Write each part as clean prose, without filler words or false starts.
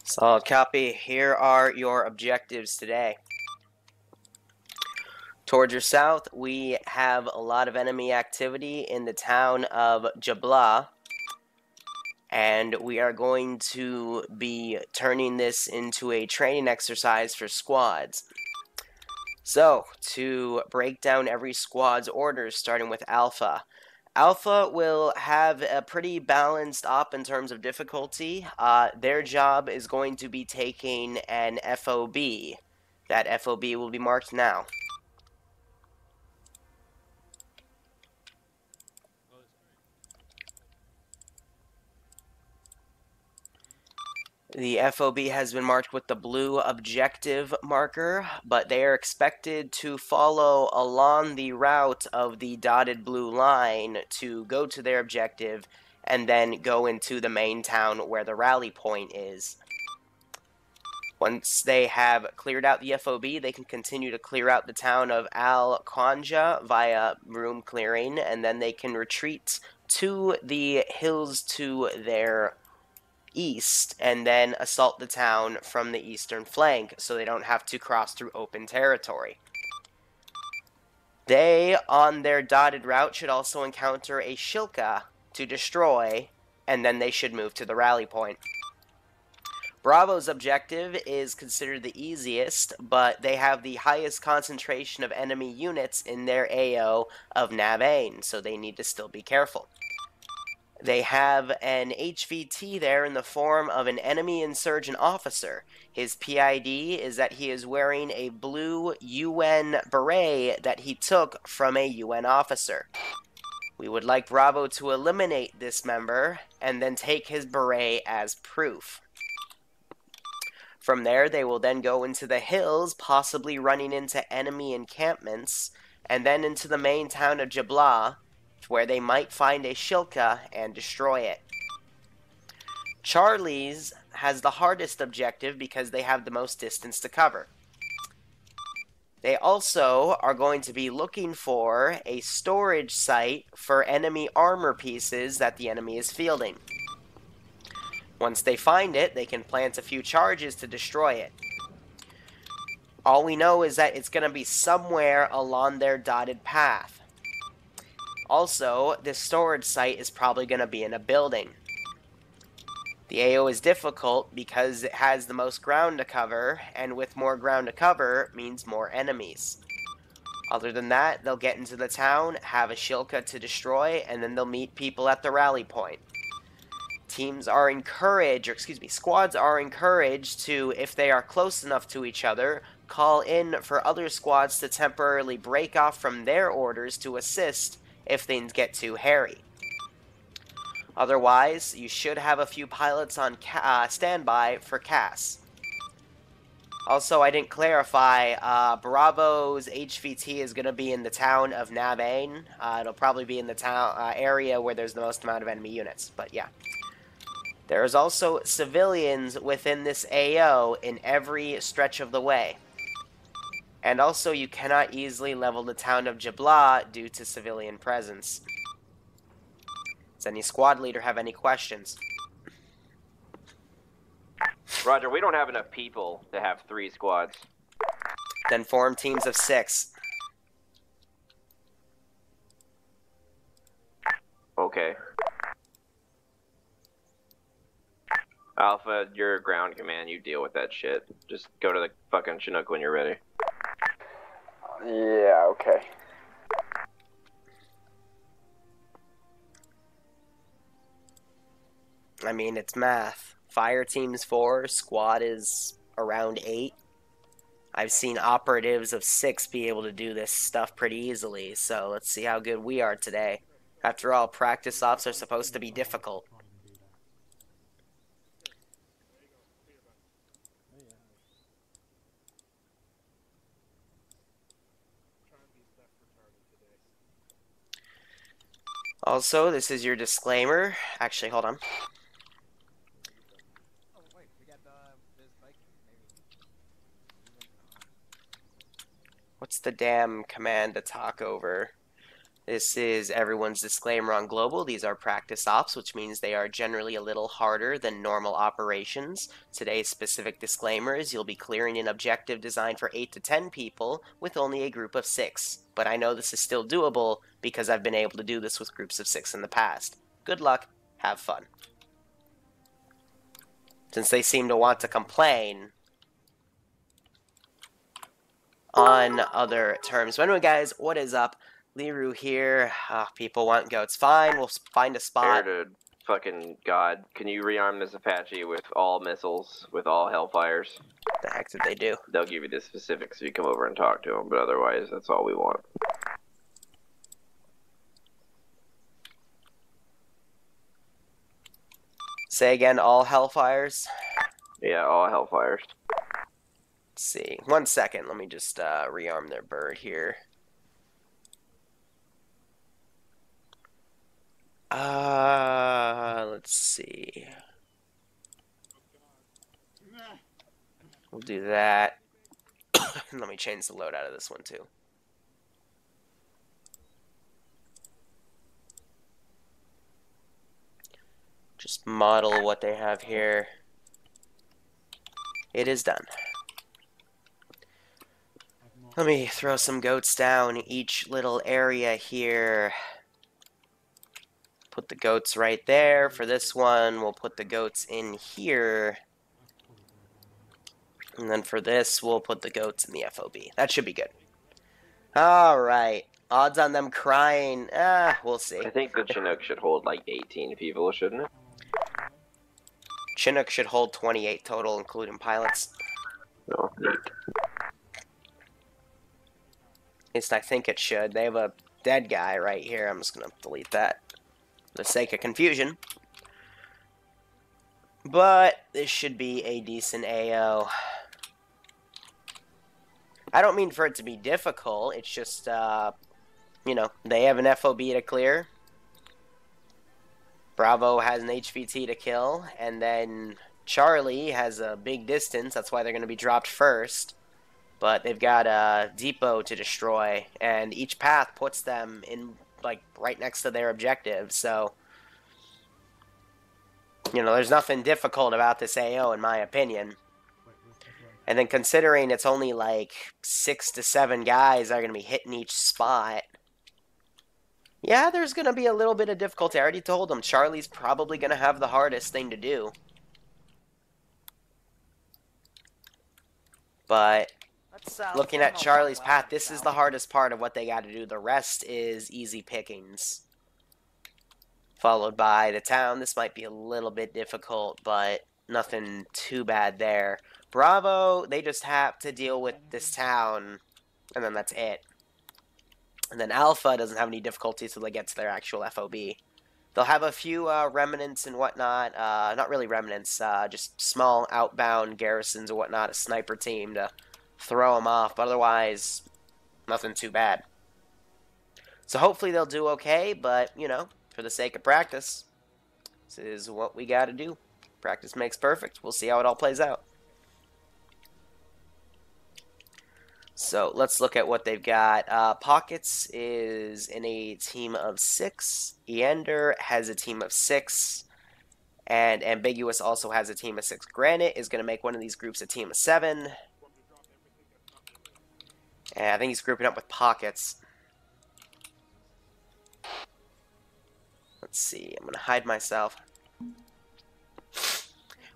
Solid copy. Here are your objectives today. Towards your south, we have a lot of enemy activity in the town of Jabla, and we are going to be turning this into a training exercise for squads. So, to break down every squad's orders, starting with Alpha. Alpha will have a pretty balanced op in terms of difficulty. Their job is going to be taking an FOB. That FOB will be marked now. The FOB has been marked with the blue objective marker, but they are expected to follow along the route of the dotted blue line to go to their objective and then go into the main town where the rally point is. Once they have cleared out the FOB, they can continue to clear out the town of Al Khanja via room clearing, and then they can retreat to the hills to their east and then assault the town from the eastern flank so they don't have to cross through open territory. They, on their dotted route, should also encounter a Shilka to destroy, and then they should move to the rally point. Bravo's objective is considered the easiest, but they have the highest concentration of enemy units in their AO of Navain, so they need to still be careful. They have an HVT there in the form of an enemy insurgent officer. His PID is that he is wearing a blue UN beret that he took from a UN officer. We would like Bravo to eliminate this member and then take his beret as proof. From there, they will then go into the hills, possibly running into enemy encampments, and then into the main town of Jabla, where they might find a Shilka and destroy it. Charlie's has the hardest objective because they have the most distance to cover. They also are going to be looking for a storage site for enemy armor pieces that the enemy is fielding. Once they find it, they can plant a few charges to destroy it. All we know is that it's going to be somewhere along their dotted path. Also, this storage site is probably going to be in a building. The AO is difficult because it has the most ground to cover, and with more ground to cover means more enemies. Other than that, they'll get into the town, have a Shilka to destroy, and then they'll meet people at the rally point. Squads are encouraged to, if they are close enough to each other, call in for other squads to temporarily break off from their orders to assist if things get too hairy. Otherwise, you should have a few pilots on standby for CAS. Also, I didn't clarify, Bravo's HVT is going to be in the town of Navain. It'll probably be in the town area where there's the most amount of enemy units, but yeah. There's also civilians within this AO in every stretch of the way. And also, you cannot easily level the town of Jabla due to civilian presence. Does any squad leader have any questions? Roger, we don't have enough people to have 3 squads. Then form teams of 6. Okay. Alpha, you're ground command, you deal with that shit. Just go to the fucking Chinook when you're ready. Yeah, okay. I mean, it's math. Fire team's 4, squad is around 8. I've seen operatives of 6 be able to do this stuff pretty easily, so let's see how good we are today. After all, practice ops are supposed to be difficult. Also, this is your disclaimer. Actually, hold on. What's the damn command to talk over? This is everyone's disclaimer on Global. These are practice ops, which means they are generally a little harder than normal operations. Today's specific disclaimer is you'll be clearing an objective designed for 8 to 10 people with only a group of 6. But I know this is still doable because I've been able to do this with groups of 6 in the past. Good luck. Have fun. Since they seem to want to complain on other terms. But anyway, guys, what is up? Liru here. People want goats. Fine, we'll find a spot. Fair to fucking God. Can you rearm this Apache with all missiles, with all Hellfires? What the heck did they do? They'll give you the specifics if you come over and talk to them, but otherwise, that's all we want. Say again, all Hellfires? Yeah, all Hellfires. Let's see. 1 second. Let me just rearm their bird here. Let's see. We'll do that. Let me change the load out of this one too. Just model what they have here. It is done. Let me throw some goats down each little area here. Put the goats right there. For this one, we'll put the goats in here. And then for this, we'll put the goats in the FOB. That should be good. Alright. Odds on them crying, we'll see. I think the Chinook should hold like 18 people, shouldn't it? Chinook should hold 28 total, including pilots. No, neat. At least I think it should. They have a dead guy right here. I'm just going to delete that for the sake of confusion. But this should be a decent AO. I don't mean for it to be difficult. It's just, you know, they have an FOB to clear. Bravo has an HVT to kill. And then Charlie has a big distance. That's why they're going to be dropped first. But they've got a depot to destroy. And each path puts them in, like, right next to their objective. So, you know, there's nothing difficult about this AO, in my opinion. And then considering it's only like 6 to 7 guys that are going to be hitting each spot, yeah, there's going to be a little bit of difficulty. I already told them Charlie's probably going to have the hardest thing to do. But looking at Charlie's path, this is the hardest part of what they got to do. The rest is easy pickings. Followed by the town. This might be a little bit difficult, but nothing too bad there. Bravo, they just have to deal with this town, and then that's it. And then Alpha doesn't have any difficulty until they get to their actual FOB. They'll have a few remnants and whatnot. Not really remnants, just small outbound garrisons and whatnot, a sniper team to throw them off. But otherwise, nothing too bad. So hopefully they'll do okay, but, you know, for the sake of practice, this is what we got to do. Practice makes perfect. We'll see how it all plays out. So let's look at what they've got. Pockets is in a team of 6. Eander has a team of 6. And Ambiguous also has a team of 6. Granite is going to make one of these groups a team of 7. And I think he's grouping up with Pockets. Let's see. I'm going to hide myself.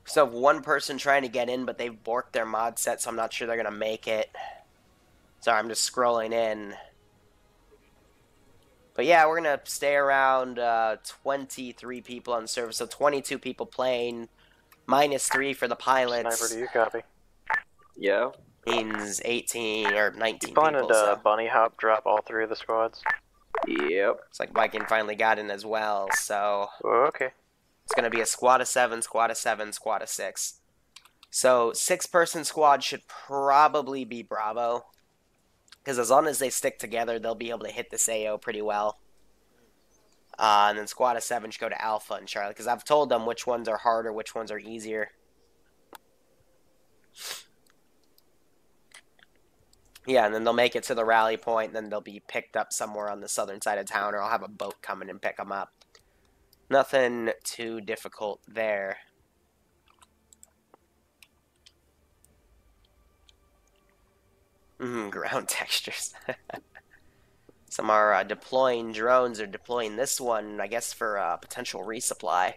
So one person trying to get in, but they've borked their mod set, so I'm not sure they're going to make it. Sorry, I'm just scrolling in. But yeah, we're going to stay around 23 people on the server. So 22 people playing, -3 for the pilots. Sniper, do you copy? Yeah. Means 18 or 19 You planted people. So. bunny hop drop all 3 of the squads? Yep. It's like Viking finally got in as well, so... Oh, okay. It's going to be a squad of 7, squad of 7, squad of 6. So 6-person squad should probably be Bravo. Because as long as they stick together, they'll be able to hit this AO pretty well. And then squad of 7 should go to Alpha and Charlie. Because I've told them which ones are harder, which ones are easier. Yeah, and then they'll make it to the rally point, and then they'll be picked up somewhere on the southern side of town, or I'll have a boat come in and pick them up. Nothing too difficult there. Ground textures. Some are deploying drones or deploying this one, I guess, for potential resupply.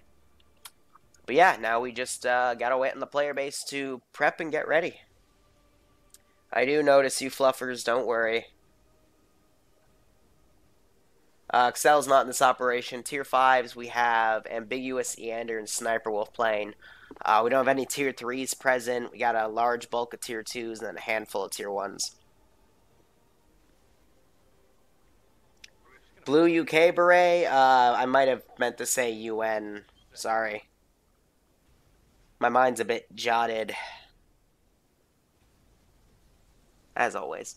But yeah, now we just gotta wait on the player base to prep and get ready. I do notice you fluffers, don't worry. Excel's not in this operation. Tier 5s, we have Ambiguous, Eander, and Sniper Wolf playing. We don't have any Tier 3s present. We got a large bulk of Tier 2s and then a handful of Tier 1s. Blue UK Beret, I might have meant to say UN. Sorry. My mind's a bit jotted. As always.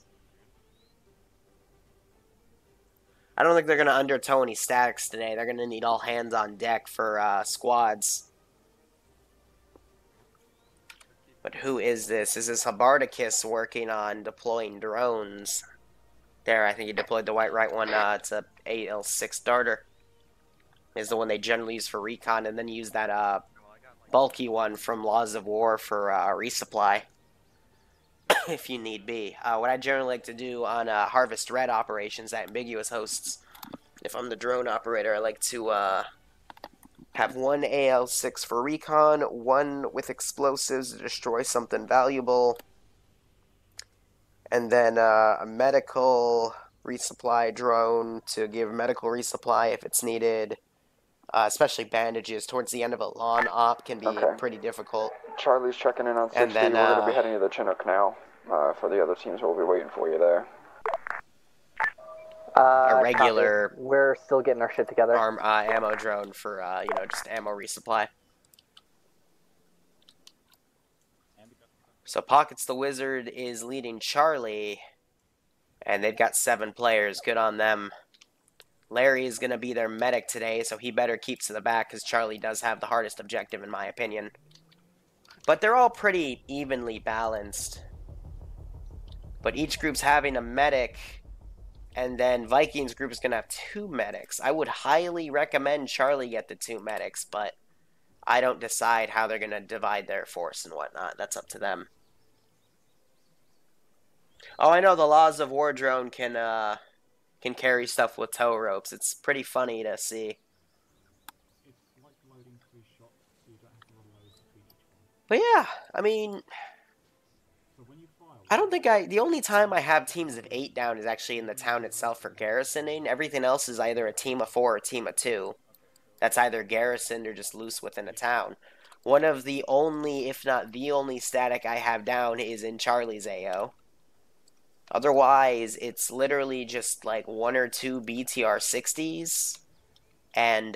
I don't think they're going to undertow any statics today. They're going to need all hands on deck for squads. But who is this? Is this Habardicus working on deploying drones? There, I think he deployed the white right one. It's a AL6 Darter. Is the one they generally use for recon, and then use that bulky one from Laws of War for resupply, if you need be. What I generally like to do on Harvest Red operations that Ambiguous hosts, if I'm the drone operator, I like to have one AL6 for recon, one with explosives to destroy something valuable, and then a medical resupply drone to give medical resupply if it's needed. Especially bandages towards the end of a lawn op can be pretty difficult. Charlie's checking in on 60. And then, we're going to be heading to the Chinook now. For the other teams, we'll be waiting for you there. A regular... Copy. We're still getting our shit together. Ammo drone for, just ammo resupply. So Pockets the Wizard is leading Charlie, and they've got 7 players. Good on them. Larry is going to be their medic today, so he better keep to the back, because Charlie does have the hardest objective, in my opinion. But they're all pretty evenly balanced. But each group's having a medic, and then Vikings group is going to have 2 medics. I would highly recommend Charlie get the 2 medics, but I don't decide how they're going to divide their force and whatnot. That's up to them. Oh, I know the Laws of War drone can carry stuff with tow ropes. It's pretty funny to see. But yeah, I mean, I don't think the only time I have teams of 8 down is actually in the town itself for garrisoning. Everything else is either a team of 4 or a team of 2. That's either garrisoned or just loose within a town. One of the only, if not the only static I have down is in Charlie's AO. Otherwise, it's literally just like 1 or 2 BTR 60s and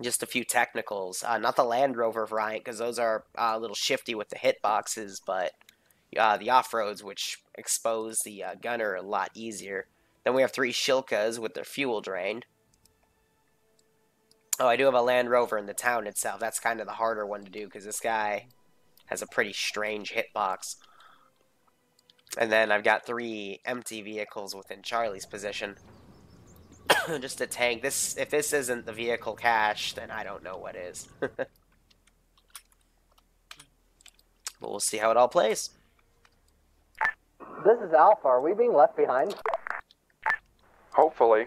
just a few technicals. Not the Land Rover variant, because those are a little shifty with the hitboxes, but the off-roads, which expose the gunner a lot easier. Then we have 3 Shilkas with their fuel drained. Oh, I do have a Land Rover in the town itself. That's kind of the harder one to do, because this guy has a pretty strange hitbox. And then I've got 3 empty vehicles within Charlie's position. Just a tank. If this isn't the vehicle cache, then I don't know what is. But we'll see how it all plays. This is Alpha. Are we being left behind? Hopefully.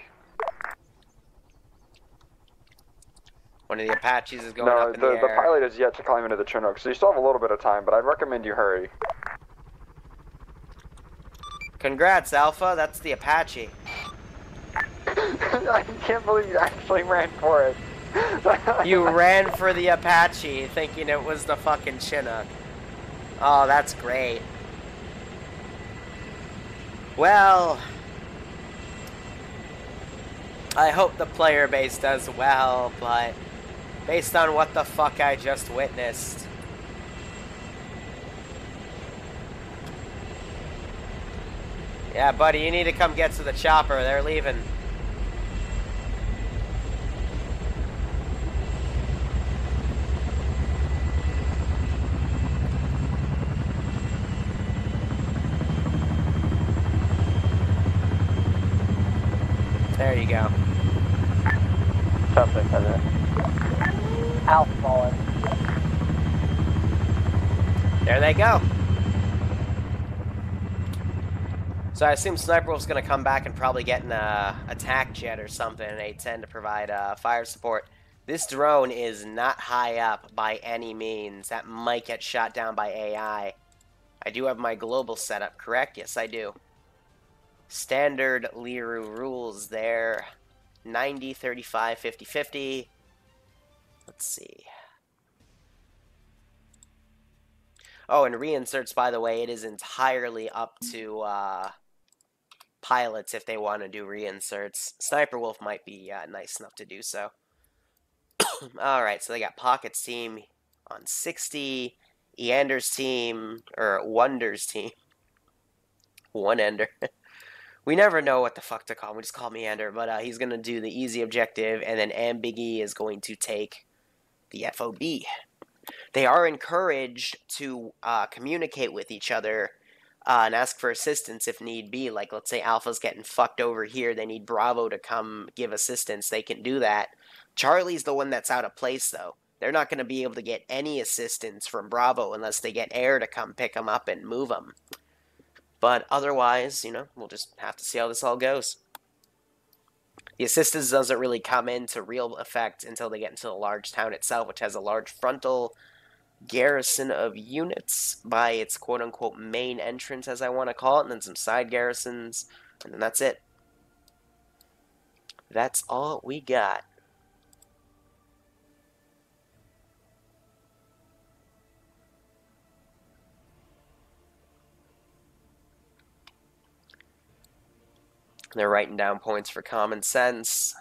One of the Apaches is going up in the air. The pilot is yet to climb into the Chinook, so you still have a little bit of time, but I'd recommend you hurry. Congrats, Alpha. That's the Apache. I can't believe you actually ran for it. You ran for the Apache thinking it was the fucking Chinook. Oh, that's great. Well, I hope the player base does well, but based on what the fuck I just witnessed, yeah, buddy, you need to come get to the chopper. They're leaving. There you go. Something like that. Alpha fallen. There they go. So I assume Sniper Wolf's going to come back and probably get an attack jet or something in A10 to provide fire support. This drone is not high up by any means. That might get shot down by AI. I do have my global setup, correct? Yes, I do. Standard Liru rules there. 90, 35, 50, 50. Let's see. Oh, and reinserts, by the way, it is entirely up to pilots if they want to do reinserts. Sniper Wolf might be nice enough to do so. Alright, so they got Pocket's team on 60. Eander's team, or Wonder's team. One Ender. We never know what the fuck to call him. We just call him Eander. But he's going to do the easy objective, and then Ambiggy is going to take the FOB. They are encouraged to communicate with each other and ask for assistance if need be. Like, let's say Alpha's getting fucked over here. They need Bravo to come give assistance. They can do that. Charlie's the one that's out of place, though. They're not going to be able to get any assistance from Bravo unless they get Air to come pick them up and move them. But otherwise, you know, we'll just have to see how this all goes. The assistance doesn't really come into real effect until they get into the large town itself, which has a large frontal garrison of units by its quote-unquote main entrance, as I want to call it, and then some side garrisons, and then that's it. That's all we got. They're writing down points for common sense.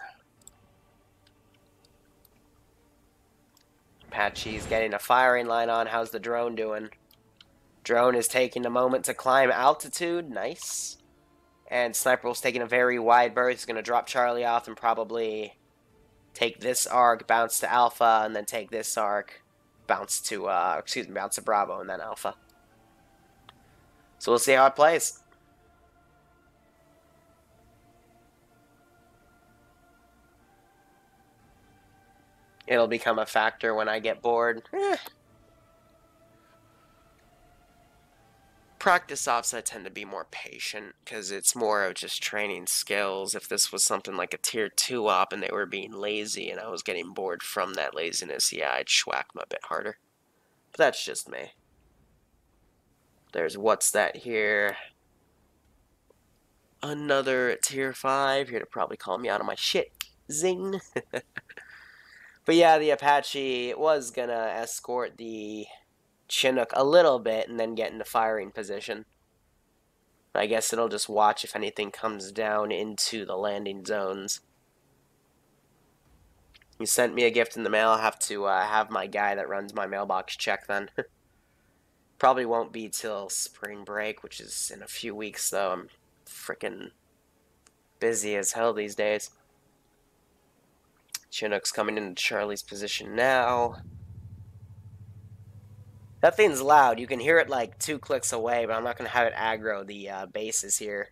Apache's getting a firing line on. How's the drone doing? Drone is taking a moment to climb altitude. Nice. And Sniper Wolf's taking a very wide berth. He's going to drop Charlie off and probably take this arc, bounce to Alpha, and then take this arc, bounce to bounce to Bravo, and then Alpha. So we'll see how it plays. It'll become a factor when I get bored. Practice ops, I tend to be more patient, because it's more of just training skills. If this was something like a tier 2 op and they were being lazy and I was getting bored from that laziness, yeah, I'd schwack them a bit harder. But that's just me. There's what's that here. Another tier 5, here to probably call me out of my shit. Zing. But yeah, the Apache was going to escort the Chinook a little bit and then get into firing position. I guess it'll just watch if anything comes down into the landing zones. You sent me a gift in the mail. I'll have to have my guy that runs my mailbox check then. Probably won't be till spring break, which is in a few weeks, though. I'm freaking busy as hell these days. Chinook's coming into Charlie's position now. That thing's loud. You can hear it like 2 clicks away, but I'm not going to have it aggro the bases here.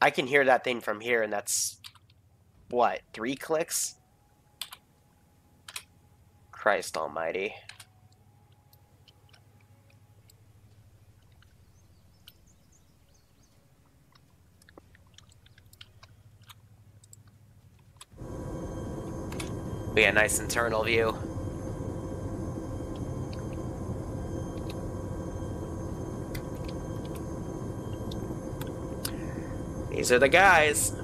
I can hear that thing from here, and that's, what, 3 clicks? Christ almighty. We got a nice internal view. These are the guys.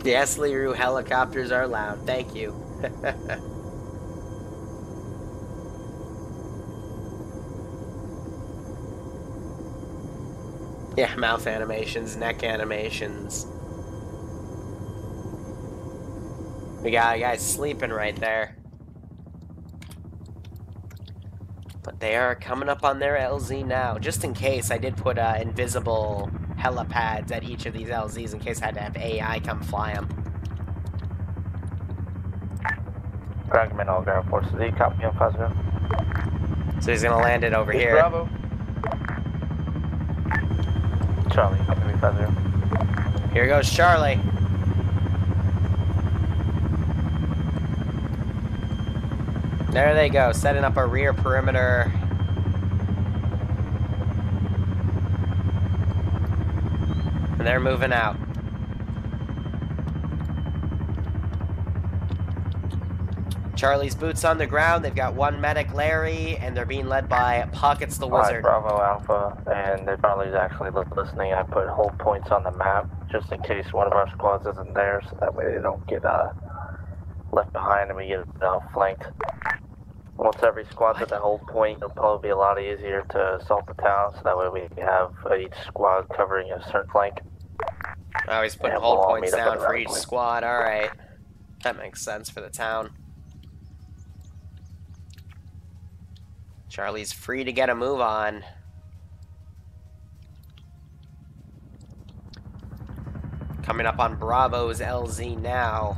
Yes, Liru, helicopters are loud. Thank you. Yeah, mouth animations, neck animations. We got a guy sleeping right there. But they are coming up on their LZ now. Just in case, I did put invisible helipads at each of these LZs in case I had to have AI come fly them. Fragment all ground forces. Do you copy on 50? So he's gonna land it over here. Bravo. Charlie, copy me 50. Here goes Charlie. There they go, setting up a rear perimeter. And they're moving out. Charlie's boots on the ground. They've got one medic, Larry, and they're being led by Pockets the Wizard. Bravo Alpha, and they probably actually listening. I put hold points on the map just in case one of our squads isn't there, so that way they don't get left behind and we get flanked. Once every squad's at the hold point, it'll probably be a lot easier to assault the town, so that way we have each squad covering a certain flank. Oh, he's putting hold points down for each squad. Alright. That makes sense for the town. Charlie's free to get a move on. Coming up on Bravo's LZ now.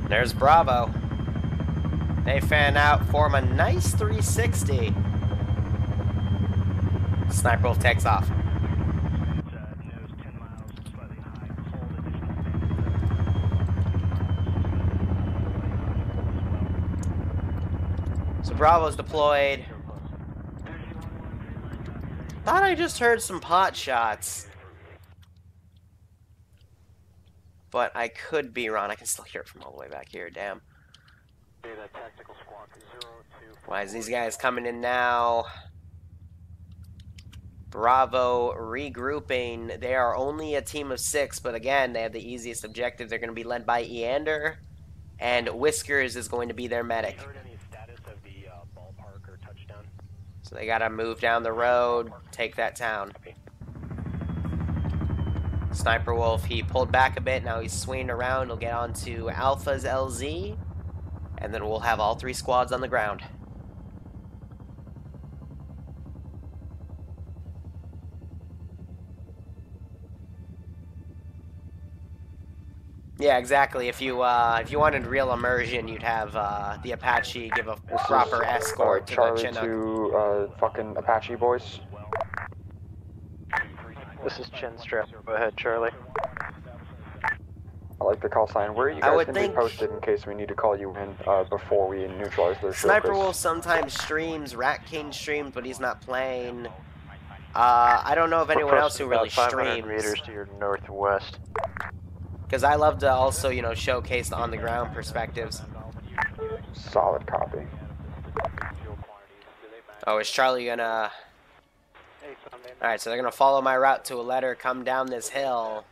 There's Bravo. They fan out, form a nice 360. Sniper Wolf takes off. So Bravo's deployed. Thought I just heard some pot shots. But I could be wrong. I can still hear it from all the way back here. Damn. Why is these guys coming in now? Bravo regrouping. They are only a team of 6, but again, they have the easiest objective. They're going to be led by Eander, and Whiskers is going to be their medic. So they got to move down the road, take that town. Sniper Wolf, he pulled back a bit, now he's swinging around. He'll get onto Alpha's LZ, and then we'll have all 3 squads on the ground. Yeah, exactly. If you wanted real immersion, you'd have the Apache give a proper escort to the Chinook. Charlie to fucking Apache boys. This is Chinstrap. Go ahead, Charlie. I like the call sign. Where are you guys going to be posted in case we need to call you in before we neutralize their Sniper Wolf sometimes streams, Rat King streams, but he's not playing. I don't know of anyone else who really streams. 500 meters to your northwest. Because I love to also, you know, showcase the on-the-ground perspectives. Solid copy. Oh, is Charlie gonna... Alright, so they're gonna follow my route to a letter, come down this hill.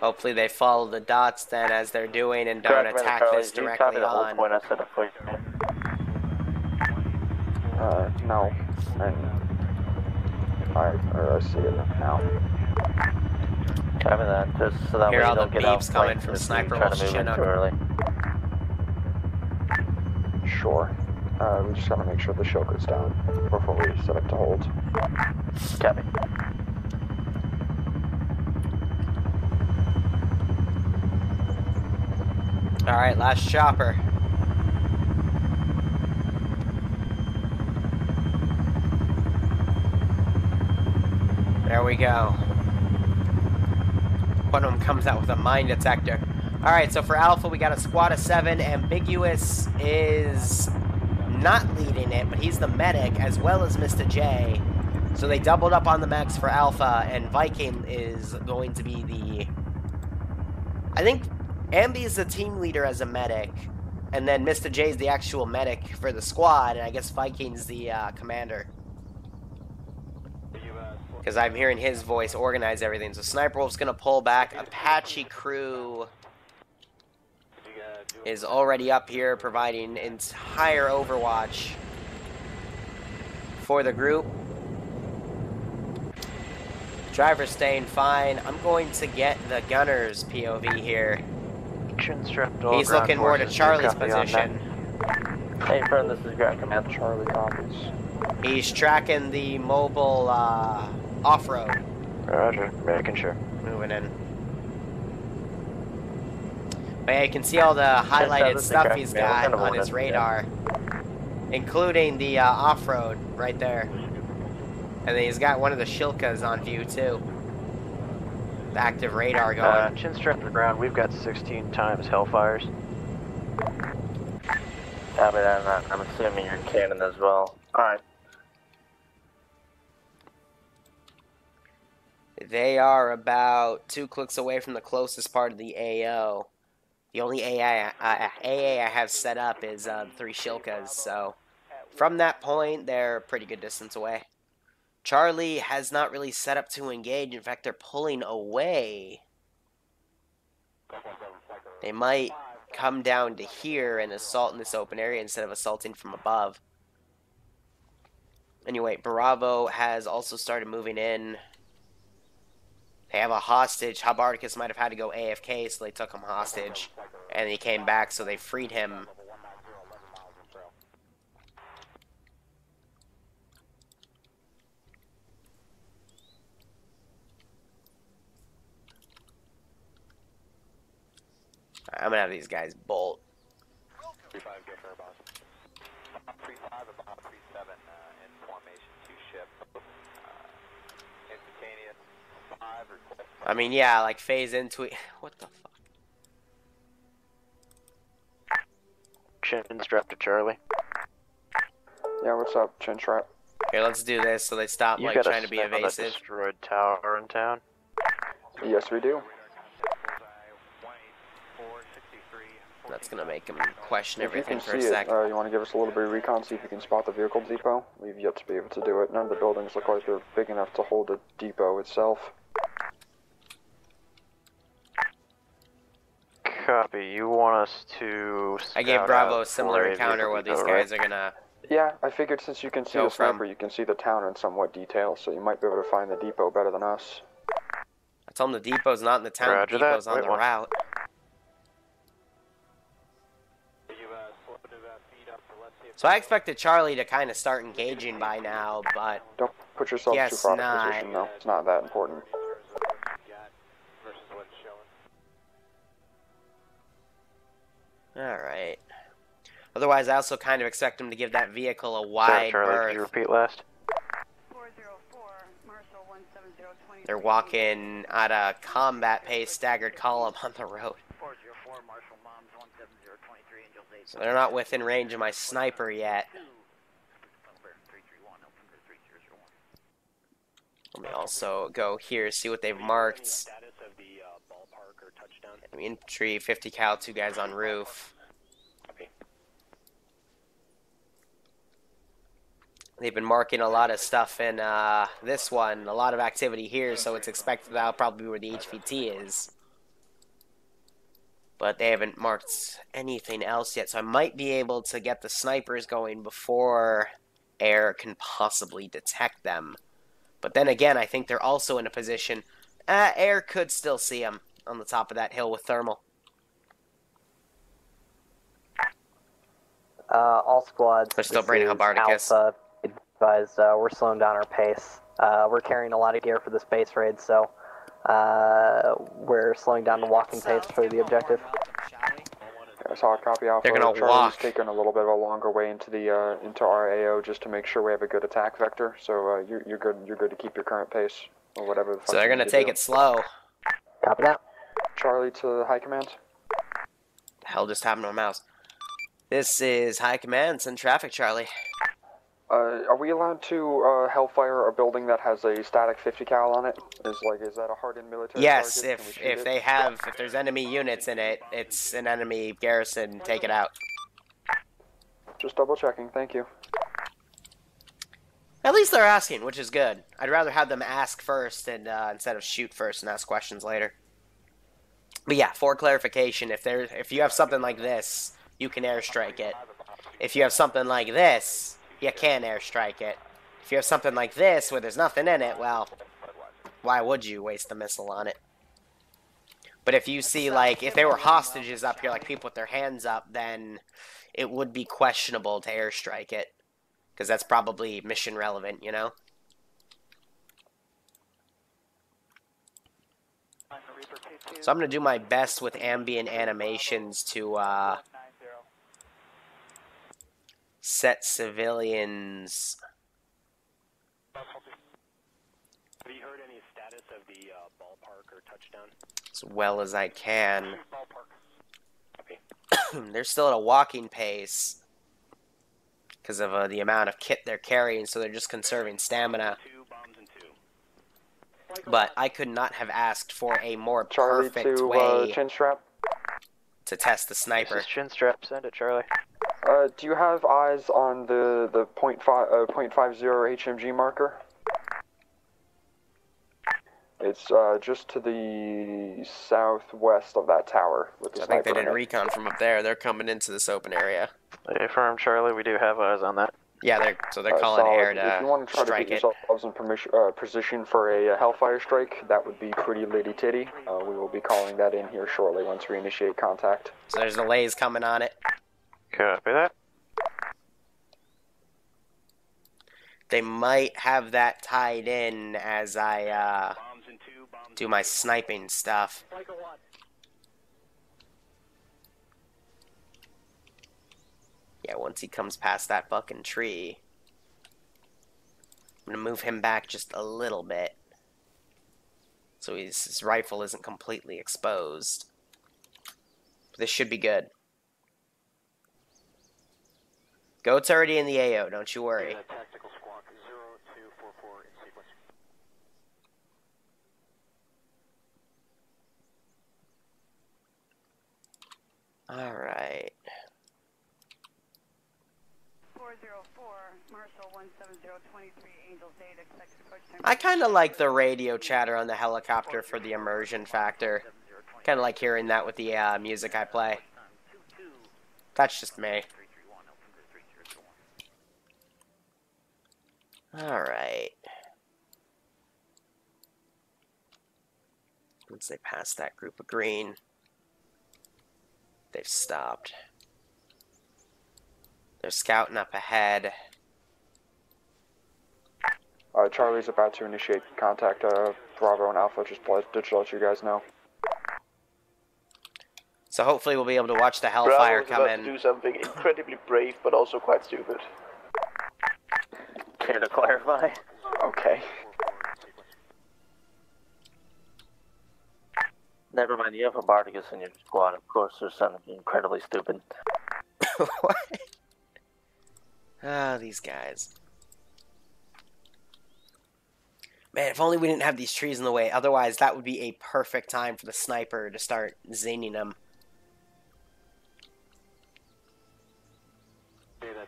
Hopefully they follow the dots then as they're doing and don't attack this directly on. No. Alright, I see it now. Copy that, just so that Hear way all you the don't get out beeps coming from Sniper Wolf's Chinook. Sure. We just gotta make sure the show goes down before we set up to hold. Copy. Alright, last chopper. There we go. One of them comes out with a mine detector. Alright, so for Alpha, we got a squad of 7. Ambiguous is not leading it, but he's the medic, as well as Mr. J. So they doubled up on the mechs for Alpha, and Viking is going to be the... I think Ambi is the team leader as a medic, and then Mr. J is the actual medic for the squad, and I guess Viking's the commander. Because I'm hearing his voice organize everything. So Sniper Wolf's going to pull back. Apache crew is already up here providing entire overwatch for the group. Driver's staying fine. I'm going to get the gunner's POV here. He's looking more to Charlie's position. Hey, friend, this is Ground Command. Charlie copies. He's tracking the mobile off-road. Roger, making sure. Moving in. But yeah, you can see all the highlighted stuff he's got on his radar. Including the off-road right there. And then he's got one of the Shilkas on view too. The active radar going. Chin strap to the ground, we've got 16 times Hellfires. Copy that, I'm assuming you're cannon as well. Alright. They are about 2 clicks away from the closest part of the AO. The only AA I have set up is 3 Shilkas, so from that point, they're a pretty good distance away. Charlie has not really set up to engage. In fact, they're pulling away. They might come down to here and assault in this open area instead of assaulting from above. Anyway, Bravo has also started moving in. They have a hostage. Habarticus might have had to go AFK, so they took him hostage. And he came back, so they freed him. I'm gonna have these guys bolt. 35, go for our boss. 35, about 37, in formation, 2 ship. Instantaneous, 5, request. I mean, yeah, like phase into it. What the fuck? Chin strap to Charlie. Yeah, what's up, Chin Strap? Here, let's do this so they stop You like got trying to be on that evasive. destroyed tower in town. Yes, we do. That's gonna make him question If you everything can for a see sec. it, you want to give us a little bit of recon, see if you can spot the vehicle depot? We've yet to be able to do it. None of the buildings look like they're big enough to hold the depot itself. Copy. You want us to I gave scout Bravo out a similar for encounter where these vehicle depot, guys are gonna. Yeah, I figured since you can see Go the sniper, from- you can see the town in somewhat detail, so you might be able to find the depot better than us. I told them the depot's not in the town. Roger The depot's that. on Wait the one. route. So I expected Charlie to kind of start engaging by now, but Don't put yourself Yes, too far out not. of position, though. It's not that important. alright. Otherwise, I also kind of expect him to give that vehicle a Sorry, wide Charlie, could you berth. repeat last? 404, Marshall 17023. They're walking at a combat pace, staggered column on the road. 404, Marshall Moms 17023, Angels 8. So they're not within range of my sniper yet. Let me also go here, see what they've marked. Infantry, 50 cal, 2 guys on roof. They've been marking a lot of stuff in this one, a lot of activity here, so it's expected that'll probably be where the HVT is. But they haven't marked anything else yet, so I might be able to get the snipers going before air can possibly detect them. But then again, I think they're also in a position, air could still see them on the top of that hill with thermal. All squads. They're still this bringing is Habarticus. Alpha. Advised, we're slowing down our pace. We're carrying a lot of gear for this base raid, so we're slowing down the walking pace for the objective. Yeah, solid copy, Alpha. They're gonna Charlie's walk. taking a little bit of a longer way into the into our AO just to make sure we have a good attack vector. So you're good. You're good to keep your current pace or whatever. The fuck So they're you going to need take do. it slow. Copy that. Charlie to high command. The hell just happened to my mouse? This is High Command. Send traffic, Charlie. Are we allowed to hellfire a building that has a static 50 cal on it? Is that a hardened military Yes, target? Can we shoot if it? they have, if there's enemy units in it, it's an enemy garrison. Take it out. Just double checking. Thank you. At least they're asking, which is good. I'd rather have them ask first and instead of shoot first and ask questions later. But yeah, for clarification, if you have something like this, you can airstrike it. If you have something like this, you can airstrike it. If you have something like this where there's nothing in it, well, why would you waste the missile on it? But if you see, like, if they were hostages up here, like people with their hands up, then it would be questionable to airstrike it. Because that's probably mission relevant, you know? So I'm going to do my best with ambient animations to set civilians. Have you heard any status of the ballpark or touchdown? As well as I can. They're still at a walking pace because of the amount of kit they're carrying, so they're just conserving stamina. But I could not have asked for a more perfect way chin strap. to test the sniper. This is chin strap. Send it, Charlie. Do you have eyes on the .50 HMG marker? It's just to the southwest of that tower. With the So I think they sniper did in it. recon from up there. They're coming into this open area. Affirm, Charlie. We do have eyes on that. Yeah, they're calling solid. air If you want to to try to strike get it. yourselves in position for a Hellfire strike, that would be pretty litty-titty. We will be calling that in here shortly once we initiate contact. So there's delays coming on it. Copy that. They might have that tied in as I do my sniping stuff. Yeah, once he comes past that fucking tree, I'm gonna move him back just a little bit so his rifle isn't completely exposed. This should be good. Goat's already in the AO, don't you worry. Tactical squawk 0244 in sequence. Alright. 404, Marshall 17023, Angels 8, expect approach time. I kind of like the radio chatter on the helicopter for the immersion factor. Kind of like hearing that with the music I play. That's just me. Alright. Once they pass that group of green, they've stopped. They're scouting up ahead. Charlie's about to initiate contact. Bravo and Alpha just to let you guys know. So hopefully we'll be able to watch the Hellfire come in. To do something incredibly brave, but also quite stupid. Care to clarify? Okay. Never mind, you have a Barticus in your squad. Of course, there's something incredibly stupid. What? Ah, these guys. Man, if only we didn't have these trees in the way. Otherwise, that would be a perfect time for the sniper to start zinging them.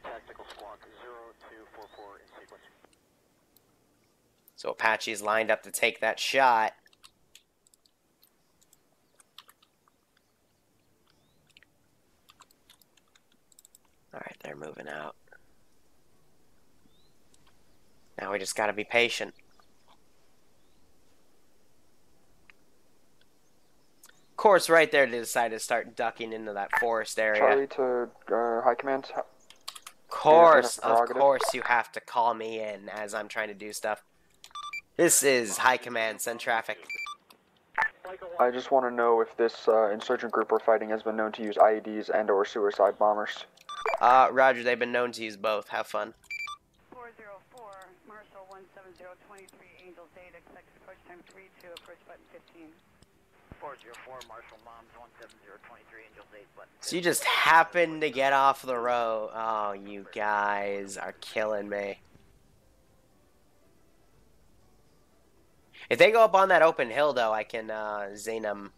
Tactical squawk 0244 in sequence. So Apache's lined up to take that shot. Alright, they're moving out. Now we just gotta be patient. Of course, right there they decided to start ducking into that forest area. Charlie to High Command. Of course you have to call me in as I'm trying to do stuff. This is High Command, send traffic. I just want to know if this insurgent group we're fighting has been known to use IEDs and or suicide bombers. Roger, they've been known to use both. Have fun. 404, Marshall 17023, Angels 8, expect approach time 32, approach button 15. 404, Marshall Moms 17023, Angels 8, button. So you just happened to get off the road. Oh, you guys are killing me. If they go up on that open hill, though, I can zing them.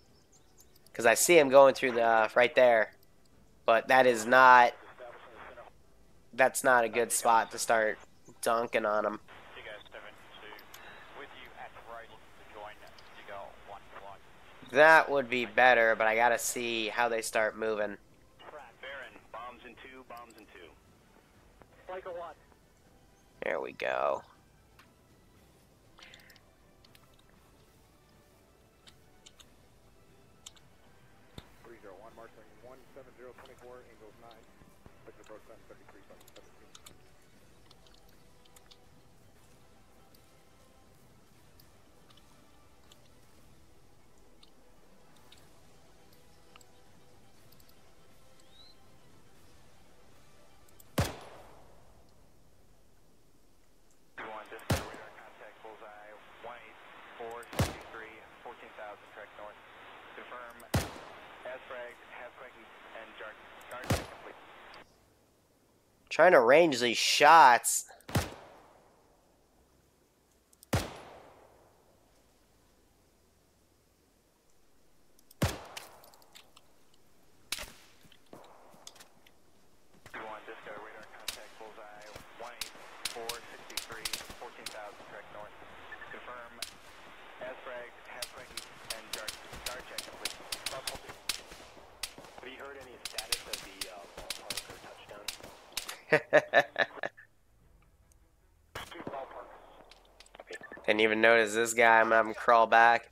Because I see him going through the right there. But that is not... That's not a good spot to start dunking on them. You guys 7-2. With you at the right to join Eagle 1-1. That would be better, but I gotta see how they start moving. Baron, bombs in 2, bombs in 2. Like a what? There we go. Marshalling 17024, Angels 9. Victor approach time 33, 17. Radar contact bullseye 18463, 14,000 track north. Confirm as fragged, half quick and guard check complete. Trying to range these shots. Disco radar contact bullseye 18463, 14,000 track north. Confirm as fragged, half quick and guard check complete. Have you heard any status of the ballpark or touchdown? Didn't even notice this guy. I'm gonna have him crawl back.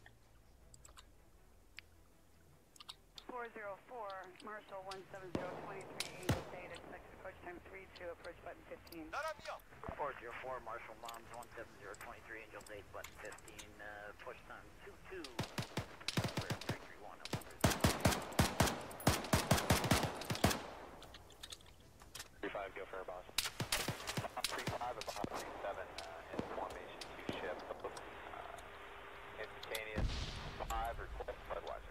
404, Marshall 17023, Angel Data, expect approach time 32, approach button 15. 404, Marshall Moms 17023, Angel 8, button 15, push time 22. 331, I'm 35, go for her boss. 35 and Baja 37 in formation 2 ship. Instantaneous 5 request flood watching.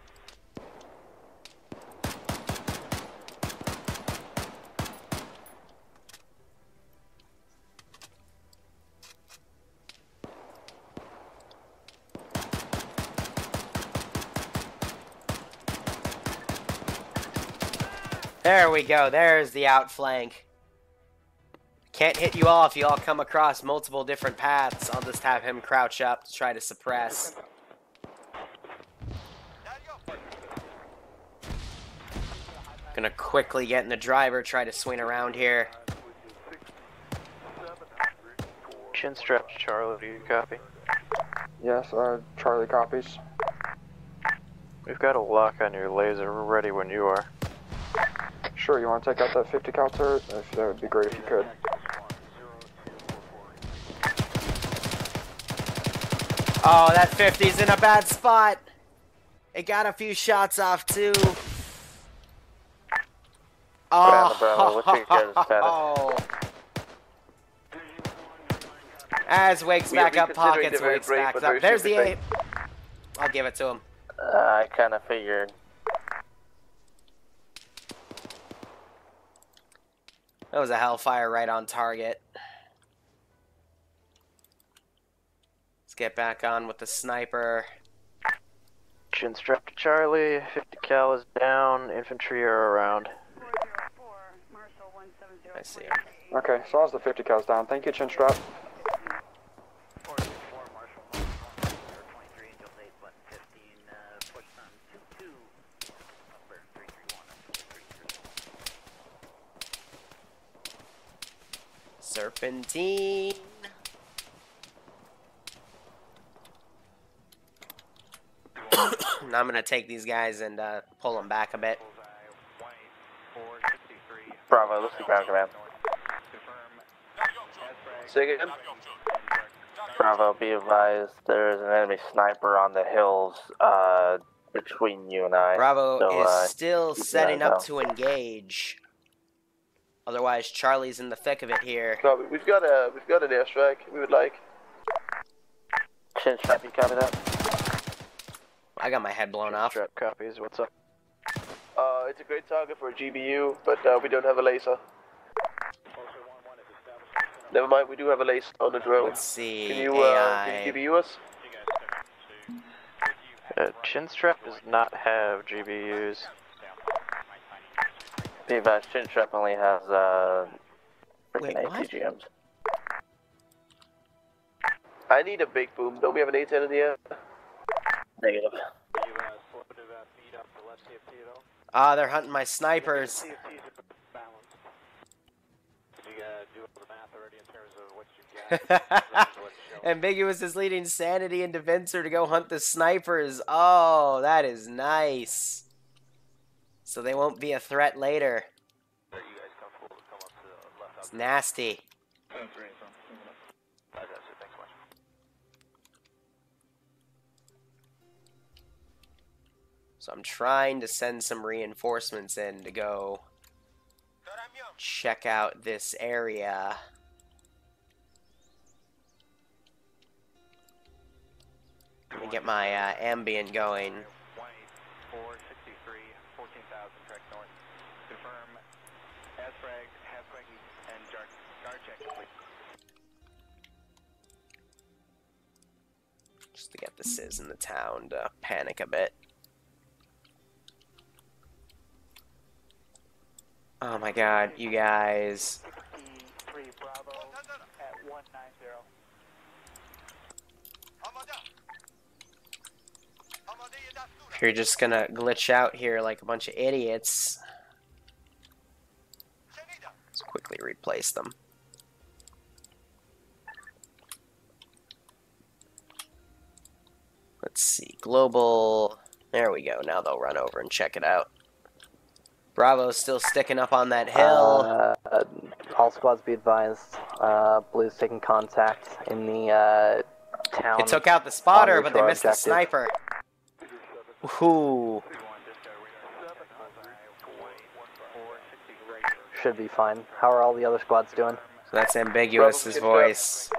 There we go. There's the outflank. Can't hit you all if you all come across multiple different paths. I'll just have him crouch up to try to suppress. Gonna quickly get in the driver, try to swing around here. Chin strap to Charlie, do you copy? Yes, Charlie copies. We've got a lock on your laser. We're ready when you are. Sure, you want to take out that 50 cal turret? That would be great if you could. Oh, that 50's in a bad spot. It got a few shots off too. Oh, as wakes back up, pockets wakes back up. There's the 8. I'll give it to him. I kind of figured. That was a Hellfire right on target. Let's get back on with the sniper. Chin strap to Charlie. 50 cal is down. Infantry are around. 404, Marshall 17023. I see. Okay, so as the 50 cal's down. Thank you, chin strap. 404, Marshall Moms 17023, Angel 8, button 15, push time 22. Baron 331, I'm 330. Serpentine. Now I'm gonna take these guys and pull them back a bit. Bravo, let's see ground command. Say again? Bravo, be advised, there is an enemy sniper on the hills between you and I. Bravo so, is still setting eyes up out. to engage. Otherwise, Charlie's in the thick of it here. No, we've got an airstrike we would like. Chin strap, you copy that? I got my head blown off. Strap copies. What's up? It's a great target for a GBU, but we don't have a laser. Never mind, we do have a laser on the drone. Let's see. Can you AI. GBU us? Chin strap does not have GBUs. Be advised, chin strap only has freaking Wait, what? ATGMs. I need a big boom. Don't we have an A10 in the air? Negative. Ah, they're hunting my snipers. Ambiguous is leading Sanity and Devincer to go hunt the snipers. Oh, that is nice. So they won't be a threat later. It's nasty. So I'm trying to send some reinforcements in to go check out this area. Let me get my ambient going. 463, 14,000 track north. Confirm Asfrag, Halfweg, and guard check complete. Just to get the Sizz in the town to panic a bit. Oh my god, you guys. 63 Bravo at 190. If you're just gonna glitch out here like a bunch of idiots, let's quickly replace them. Let's see, global, there we go, now they'll run over and check it out. Bravo's still sticking up on that hill. All squads be advised, Blue's taking contact in the town. It took out the spotter, but they missed the sniper. Ooh. Should be fine. How are all the other squads doing? So that's Ambiguous's voice.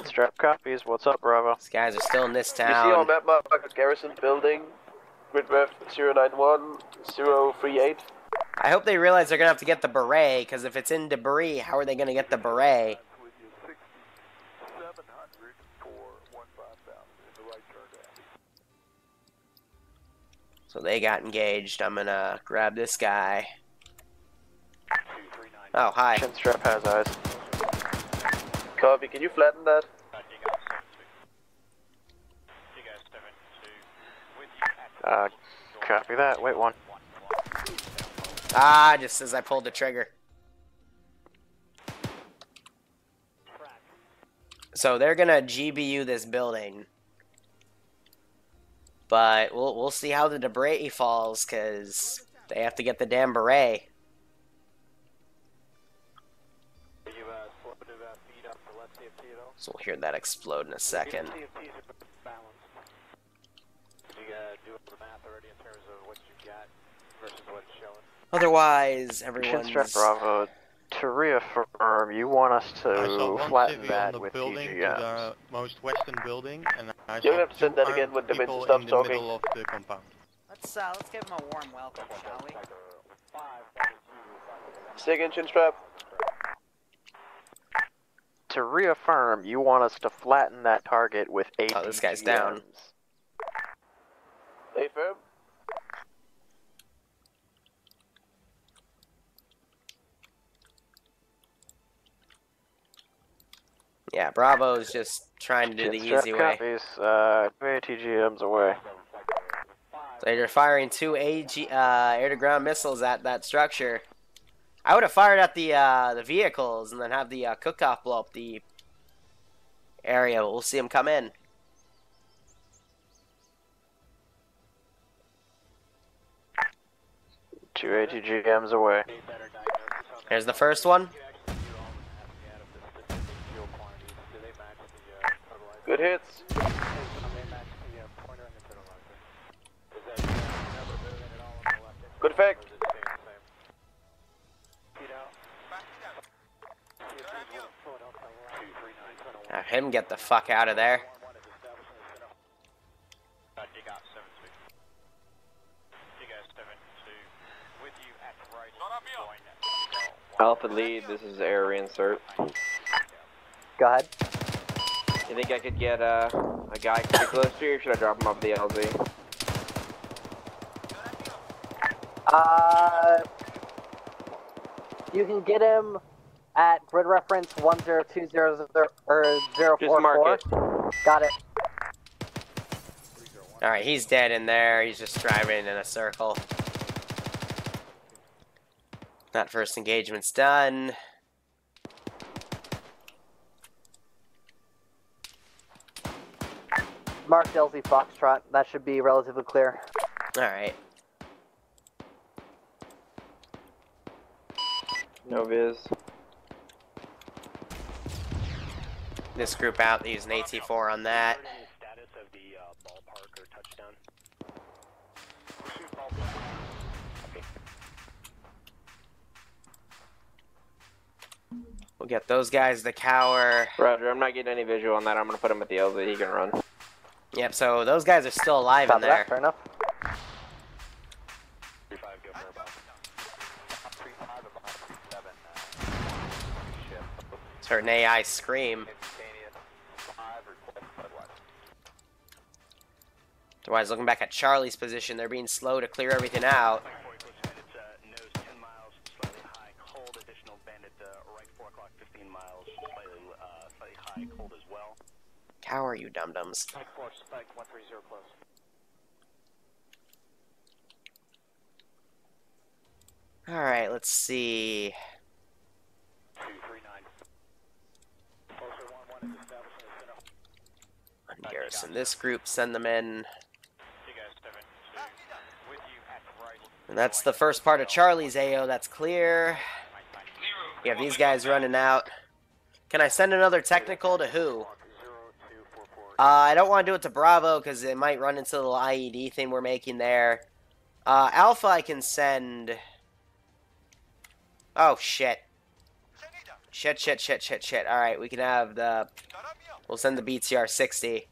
Strap copies. What's up, Bravo? These guys are still in this You see on town. map mark a garrison building, grid ref 091 038. I hope they realize they're gonna have to get the beret, because if it's in debris, how are they gonna get the beret? So they got engaged. I'm gonna grab this guy. Oh, hi. Chinstrap has eyes. Copy, can you flatten that? Copy that. Wait one. Ah, just as I pulled the trigger. So they're gonna GBU this building. But we'll see how the debris falls, because they have to get the damn beret. So we'll hear that explode in a second. Otherwise, everyone's... Chinstrap Bravo. To reaffirm, you want us to flatten that with building TGMs. to the most western building, and I You'll saw have to send two that again when armed Dimension people stops in the talking. middle of the compound. Let's give him a warm welcome, shall we? Say again, Chinstrap. To reaffirm, you want us to flatten that target with 8 Oh, this guy's down. Hey, firm. Yeah, Bravo's just trying to do the easy way. Copies. 2 ATGMs away. So they're firing 2 air-to-ground missiles at that structure. I would have fired at the vehicles and then have the cook-off blow up the area, but we'll see them come in. Two ATGMs away. There's the first one. Good hits. Good effect. Have him get the fuck out of there. Alpha lead, this is air reinsert. Go ahead. You think I could get a guy pretty close to you, or should I drop him off the LZ? You can get him at grid reference 10200 or 044. Just mark it. Got it. Alright, he's dead in there. He's just driving in a circle. That first engagement's done. Marked LZ Foxtrot. That should be relatively clear. Alright. No viz. This group out, they use an AT4 on that. Status of the ballpark or touchdown. We'll get those guys to cower. Roger, I'm not getting any visual on that. I'm gonna put him at the LZ. He can run. Yep, so those guys are still alive in there. Fair enough. It's heard an AI scream. Otherwise, looking back at Charlie's position, they're being slow to clear everything out. Nose 10 miles, slightly high, cold, additional bandit right 4 o'clock, 15 miles, slightly high, cold as well. Cower, you dum-dums. Spike 4, spike 130 close. Alright, let's see. 239. Closer 1-1 is establishing the center. Garrison this group, send them in. And that's the first part of Charlie's AO, that's clear. You have these guys running out. Can I send another technical to who? I don't want to do it to Bravo because it might run into the little IED thing we're making there. Alpha I can send... Oh, shit. Shit. Alright, we can have the... We'll send the BTR 60.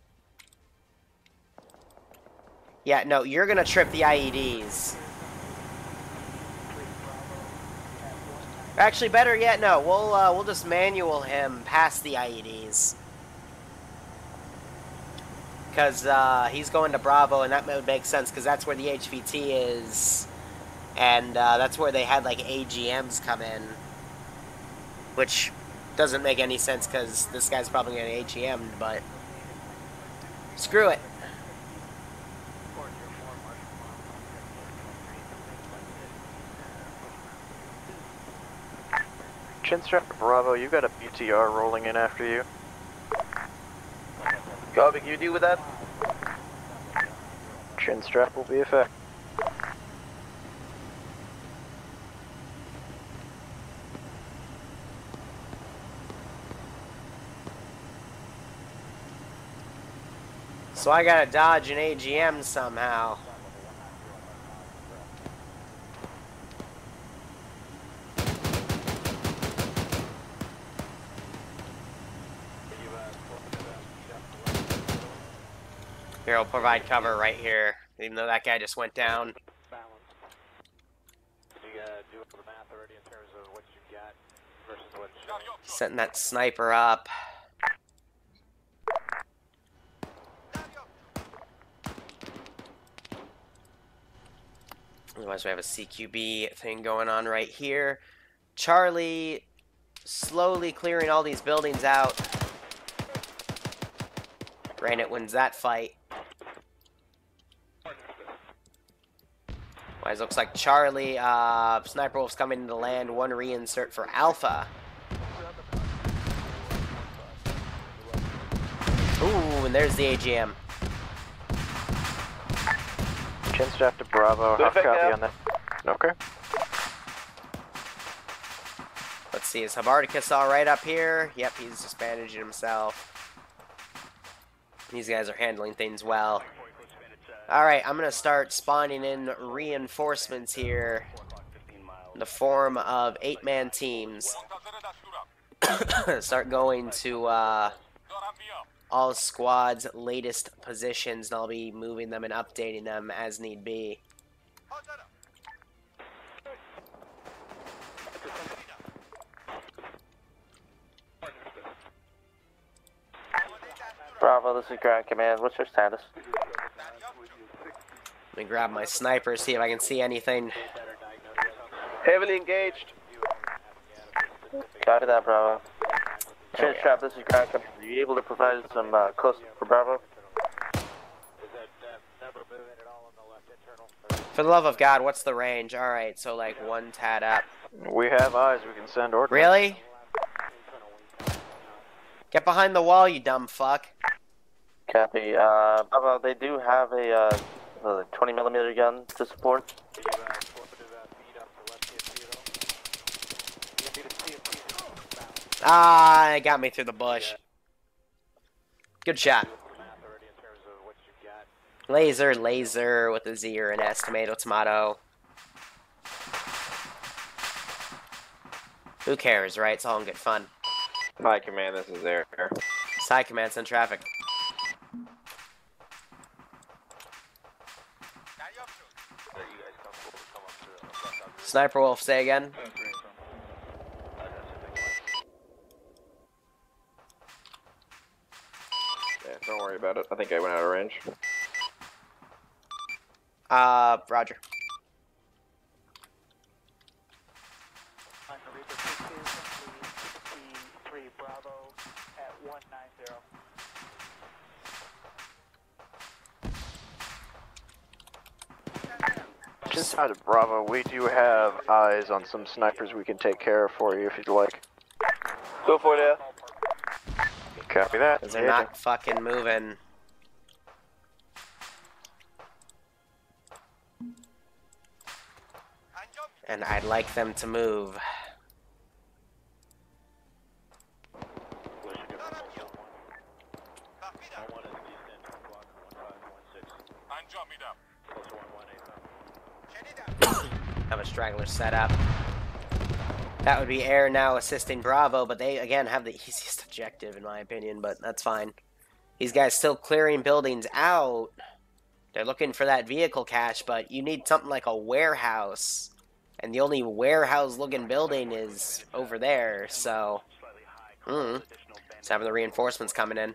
Yeah, no, you're gonna trip the IEDs. Actually, better yet, no. We'll just manual him past the IEDs. Because he's going to Bravo, and that would make sense, because that's where the HVT is. And that's where they had, like, AGMs come in. Which doesn't make any sense, because this guy's probably getting AGM'd, but... Screw it. Chinstrap Bravo, you got a BTR rolling in after you. Garbage, you deal with that? Chinstrap will be effective. So I gotta dodge an AGM somehow. Here, I'll provide cover right here, even though that guy just went down. Setting that sniper up. Otherwise, we have a CQB thing going on right here. Charlie slowly clearing all these buildings out. Granite wins that fight. Otherwise, looks like Charlie, Sniper Wolf's coming into land. One reinsert for Alpha. Ooh, and there's the AGM. Chinstrap to Bravo, half copy on that. Okay. Let's see, is Habardicus alright up here? Yep, he's just bandaging himself. These guys are handling things well. Alright, I'm going to start spawning in reinforcements here in the form of 8-man teams. Start going to all squads' latest positions, and I'll be moving them and updating them as need be. Bravo, this is Ground Command. What's your status? Let me grab my sniper, see if I can see anything. Heavily engaged. Copy that, Bravo. Chin Strap, this is Ground Country. Are you able to provide some close for Bravo? For the love of God, what's the range? Alright, so like one tad up. We have eyes. We can send ordnance. Really? Get behind the wall, you dumb fuck. Copy. Bravo, they do have a 20mm gun to support. Ah, it got me through the bush. Good shot. Laser with a Z or an S, tomato. Who cares, right? It's all in good fun. Hi, Command, this is Air. Side command, send traffic. Sniper Wolf, say again. Yeah, don't worry about it. I think I went out of range. Roger. Just inside of Bravo, we do have eyes on some snipers we can take care of for you if you'd like. Go for it, yeah. Copy that. Because they're not fucking moving. And I'd like them to move. Have a straggler set up. That would be Air now assisting Bravo, but they, again, have the easiest objective, in my opinion, but that's fine. These guys still clearing buildings out. They're looking for that vehicle cache, but you need something like a warehouse. And the only warehouse-looking building is over there, so... Just having the reinforcements coming in.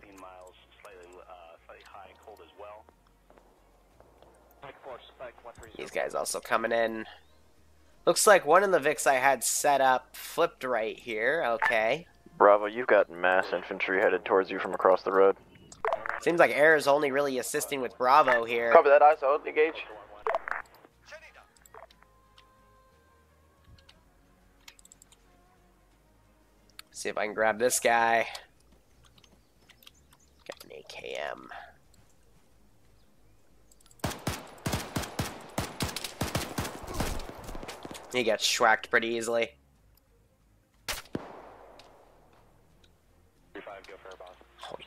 These guys also coming in. Looks like one of the Vics I had set up flipped right here. Okay. Bravo, you've got mass infantry headed towards you from across the road. Seems like Air is only really assisting with Bravo here. Copy that, ISO, engage. See if I can grab this guy. Got an AKM. He gets schwacked pretty easily. Holy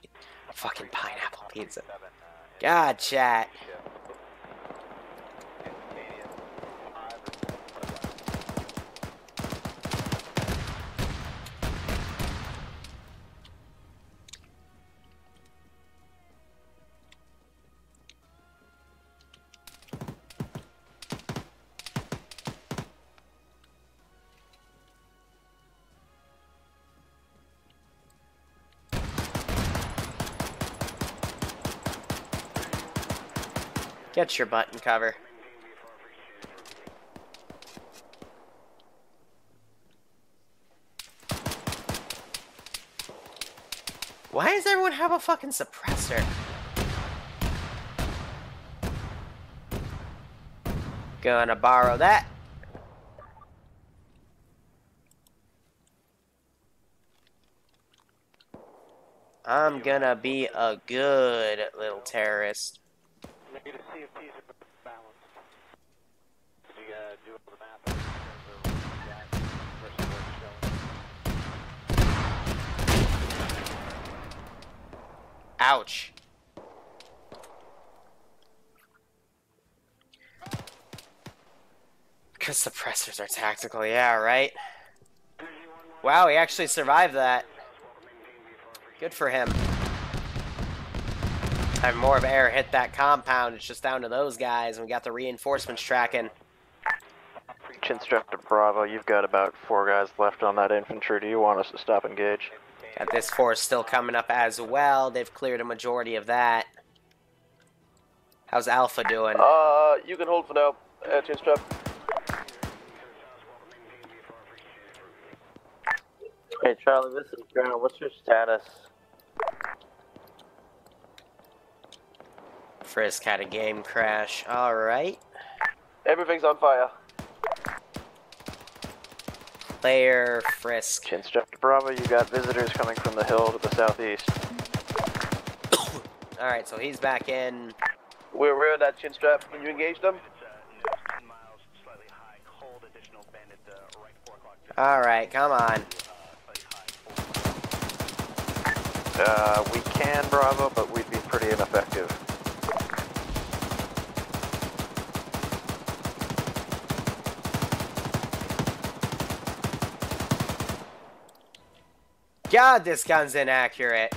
fucking pineapple pizza. God, chat. Get your butt in cover. Why does everyone have a fucking suppressor? Gonna borrow that. I'm gonna be a good little terrorist. Ouch. Because suppressors are tactical, yeah, right? Wow, he actually survived that. Good for him. Have more of Air hit that compound. It's just down to those guys, and we got the reinforcements tracking. Instructor Bravo, you've got about 4 guys left on that infantry. Do you want us to stop engage? Got this force still coming up as well. They've cleared a majority of that. How's Alpha doing? You can hold for now. Change strap. Hey Charlie, this is Ground. What's your status? Frisk had a game crash. Alright. Everything's on fire. Player Frisk. Chinstrap to Bravo, you got visitors coming from the hill to the southeast. Alright, so he's back in. We're rear that chin strap. Can you engage them? Alright, come on. We can, Bravo, but we'd be pretty ineffective. God, this gun's inaccurate.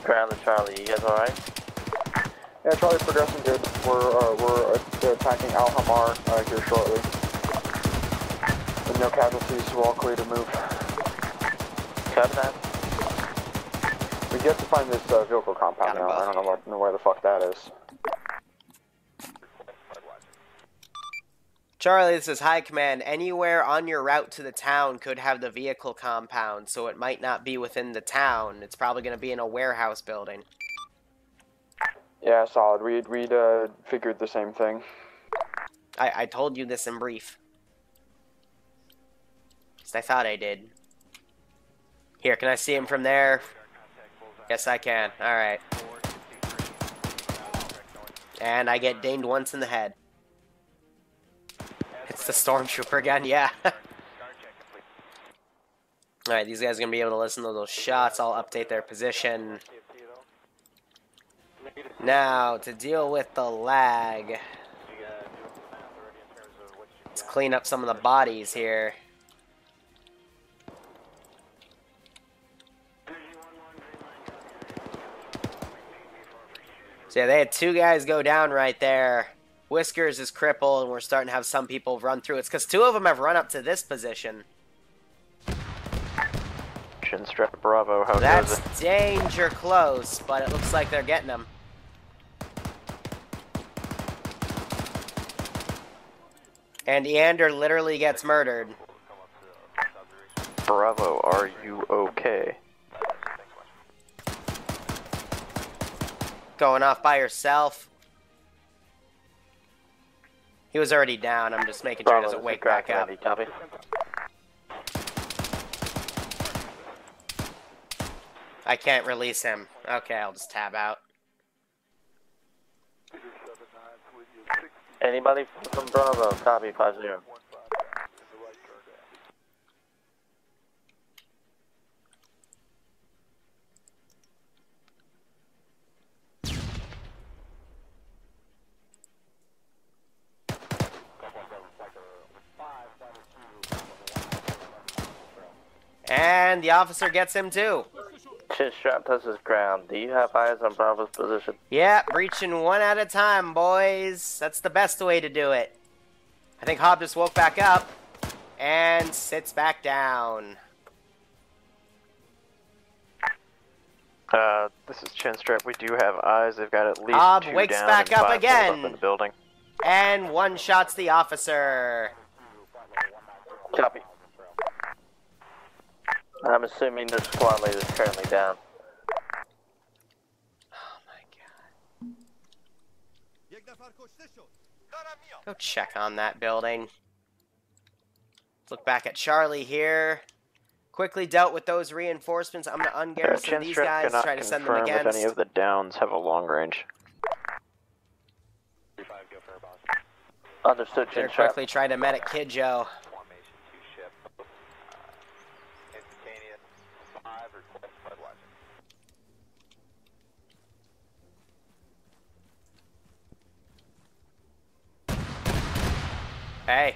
Ground to Charlie, you guys alright? Yeah, Charlie's progressing good. We're attacking Al Hamar here shortly. With no casualties, we're all clear to move. Copy that. We get to find this vehicle compound now. I don't know where the fuck that is. Charlie, this is High Command. Anywhere on your route to the town could have the vehicle compound, so it might not be within the town. It's probably going to be in a warehouse building. Yeah, solid. We'd figured the same thing. I told you this in brief. At least I thought I did. Here, can I see him from there? Yes, I can. Alright. And I get dinged once in the head. It's the stormtrooper again, yeah. Alright, these guys are going to be able to listen to those shots. I'll update their position. Now, to deal with the lag, let's clean up some of the bodies here. So yeah, they had two guys go down right there. Whiskers is crippled, and we're starting to have some people run through. It's because two of them have run up to this position. Chinstrap to Bravo, how goes That's it? danger close, but it looks like they're getting them. And Eander literally gets murdered. Bravo, are you okay? Going off by yourself. He was already down. I'm just making sure he doesn't wake back up. Copy. I can't release him. Okay, I'll just tab out. Anybody from Bravo? Copy 5-0. And the officer gets him too. Chinstrap touches ground. Do you have eyes on Bravo's position? Yeah, breaching one at a time, boys. That's the best way to do it. I think Hobb just woke back up and sits back down. This is Chinstrap. We do have eyes. They've got at least Hobb two wakes down back and up 5 again. up in the building. And one shots the officer. Copy. I'm assuming the squad leader is currently down. Oh my god. Go check on that building. Let's look back at Charlie here. Quickly dealt with those reinforcements. I'm going to ungarrison these guys, cannot try to send them confirm against. if any of the downs have a long range. Understood, They're Chinstrap. quickly trying to medic Kid Joe. Hey.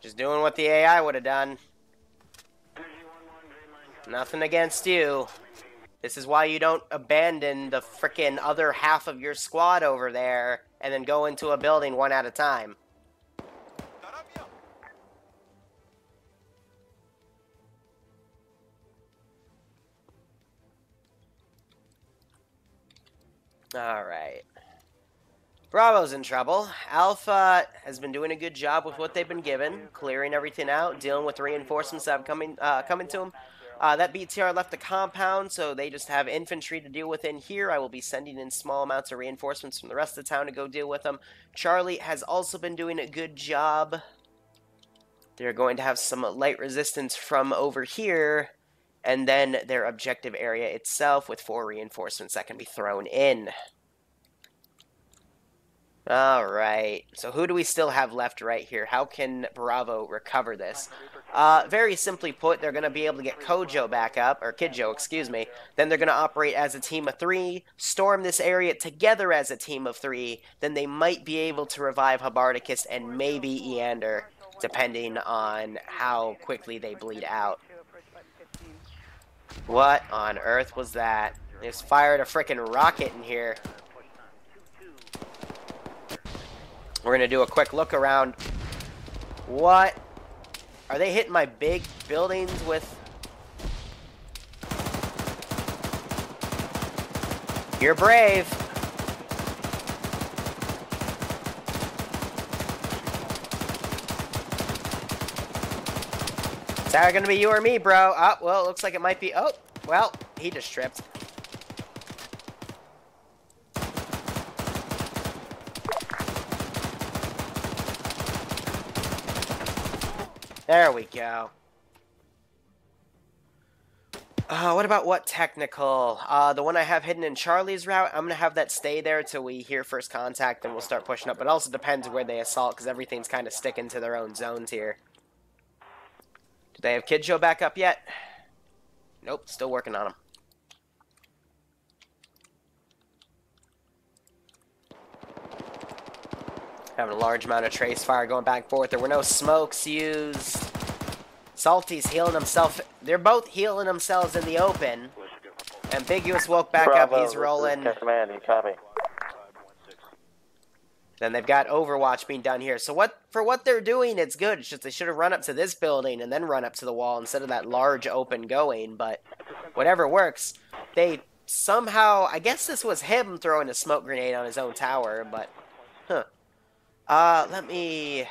Just doing what the AI would have done. Nothing against you. This is why you don't abandon the frickin' other half of your squad over there and then go into a building one at a time. Alright. Bravo's in trouble. Alpha has been doing a good job with what they've been given, clearing everything out, dealing with the reinforcements that have coming to them. That BTR left the compound, so they just have infantry to deal with in here. I will be sending in small amounts of reinforcements from the rest of the town to go deal with them. Charlie has also been doing a good job. They're going to have some light resistance from over here, and then their objective area itself with 4 reinforcements that can be thrown in. Alright, so who do we still have left right here? How can Bravo recover this? Very simply put, they're going to be able to get Kojo back up, or Kidjo, excuse me. Then they're going to operate as a team of 3, storm this area together as a team of 3. Then they might be able to revive Habardicus and maybe Eander, depending on how quickly they bleed out. What on earth was that? They just fired a frickin' rocket in here. We're going to do a quick look around. What? Are they hitting my big buildings with... You're brave. It's either going to be you or me, bro. Oh, well, it looks like it might be... Oh, well, he just tripped. There we go. What about what technical? The one I have hidden in Charlie's route, I'm going to have that stay there till we hear first contact, and we'll start pushing up. But it also depends where they assault, because everything's kind of sticking to their own zones here. Do they have Kidjo back up yet? Nope, still working on them. Having a large amount of trace fire going back and forth. There were no smokes used. Salty's healing himself. They're both healing themselves in the open. Ambiguous woke back Bravo, up. He's rolling. Command, you copy. Then they've got Overwatch being done here. So for what they're doing, it's good. It's just they should have run up to this building and then run up to the wall instead of that large open going. But whatever works. They somehow... I guess this was him throwing a smoke grenade on his own tower, but... Huh. Let me...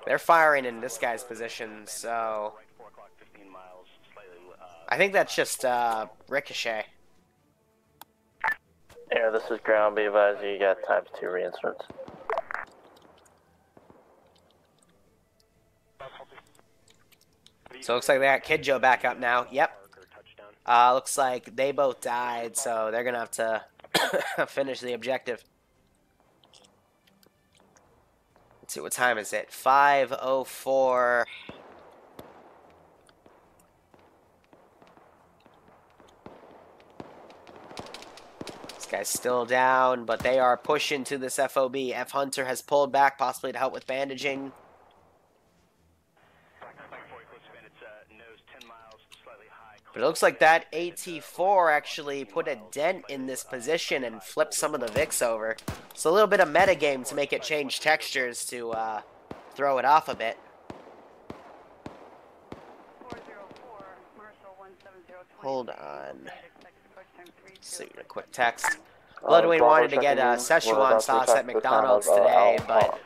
They're firing in this guy's position, so... I think that's just, Ricochet. Air, this is ground. Be advised, you got ×2 reinserts. So it looks like they got Kidjo back up now. Yep. Looks like they both died, so they're gonna have to finish the objective. Let's see, what time is it? 5:04. This guy's still down, but they are pushing to this FOB. F Hunter has pulled back, possibly to help with bandaging. But it looks like that AT-4 actually put a dent in this position and flipped some of the VIX over. So a little bit of metagame to make it change textures to throw it off a bit. Hold on. See a quick text. Bloodwing wanted to get Szechuan sauce at McDonald's today, but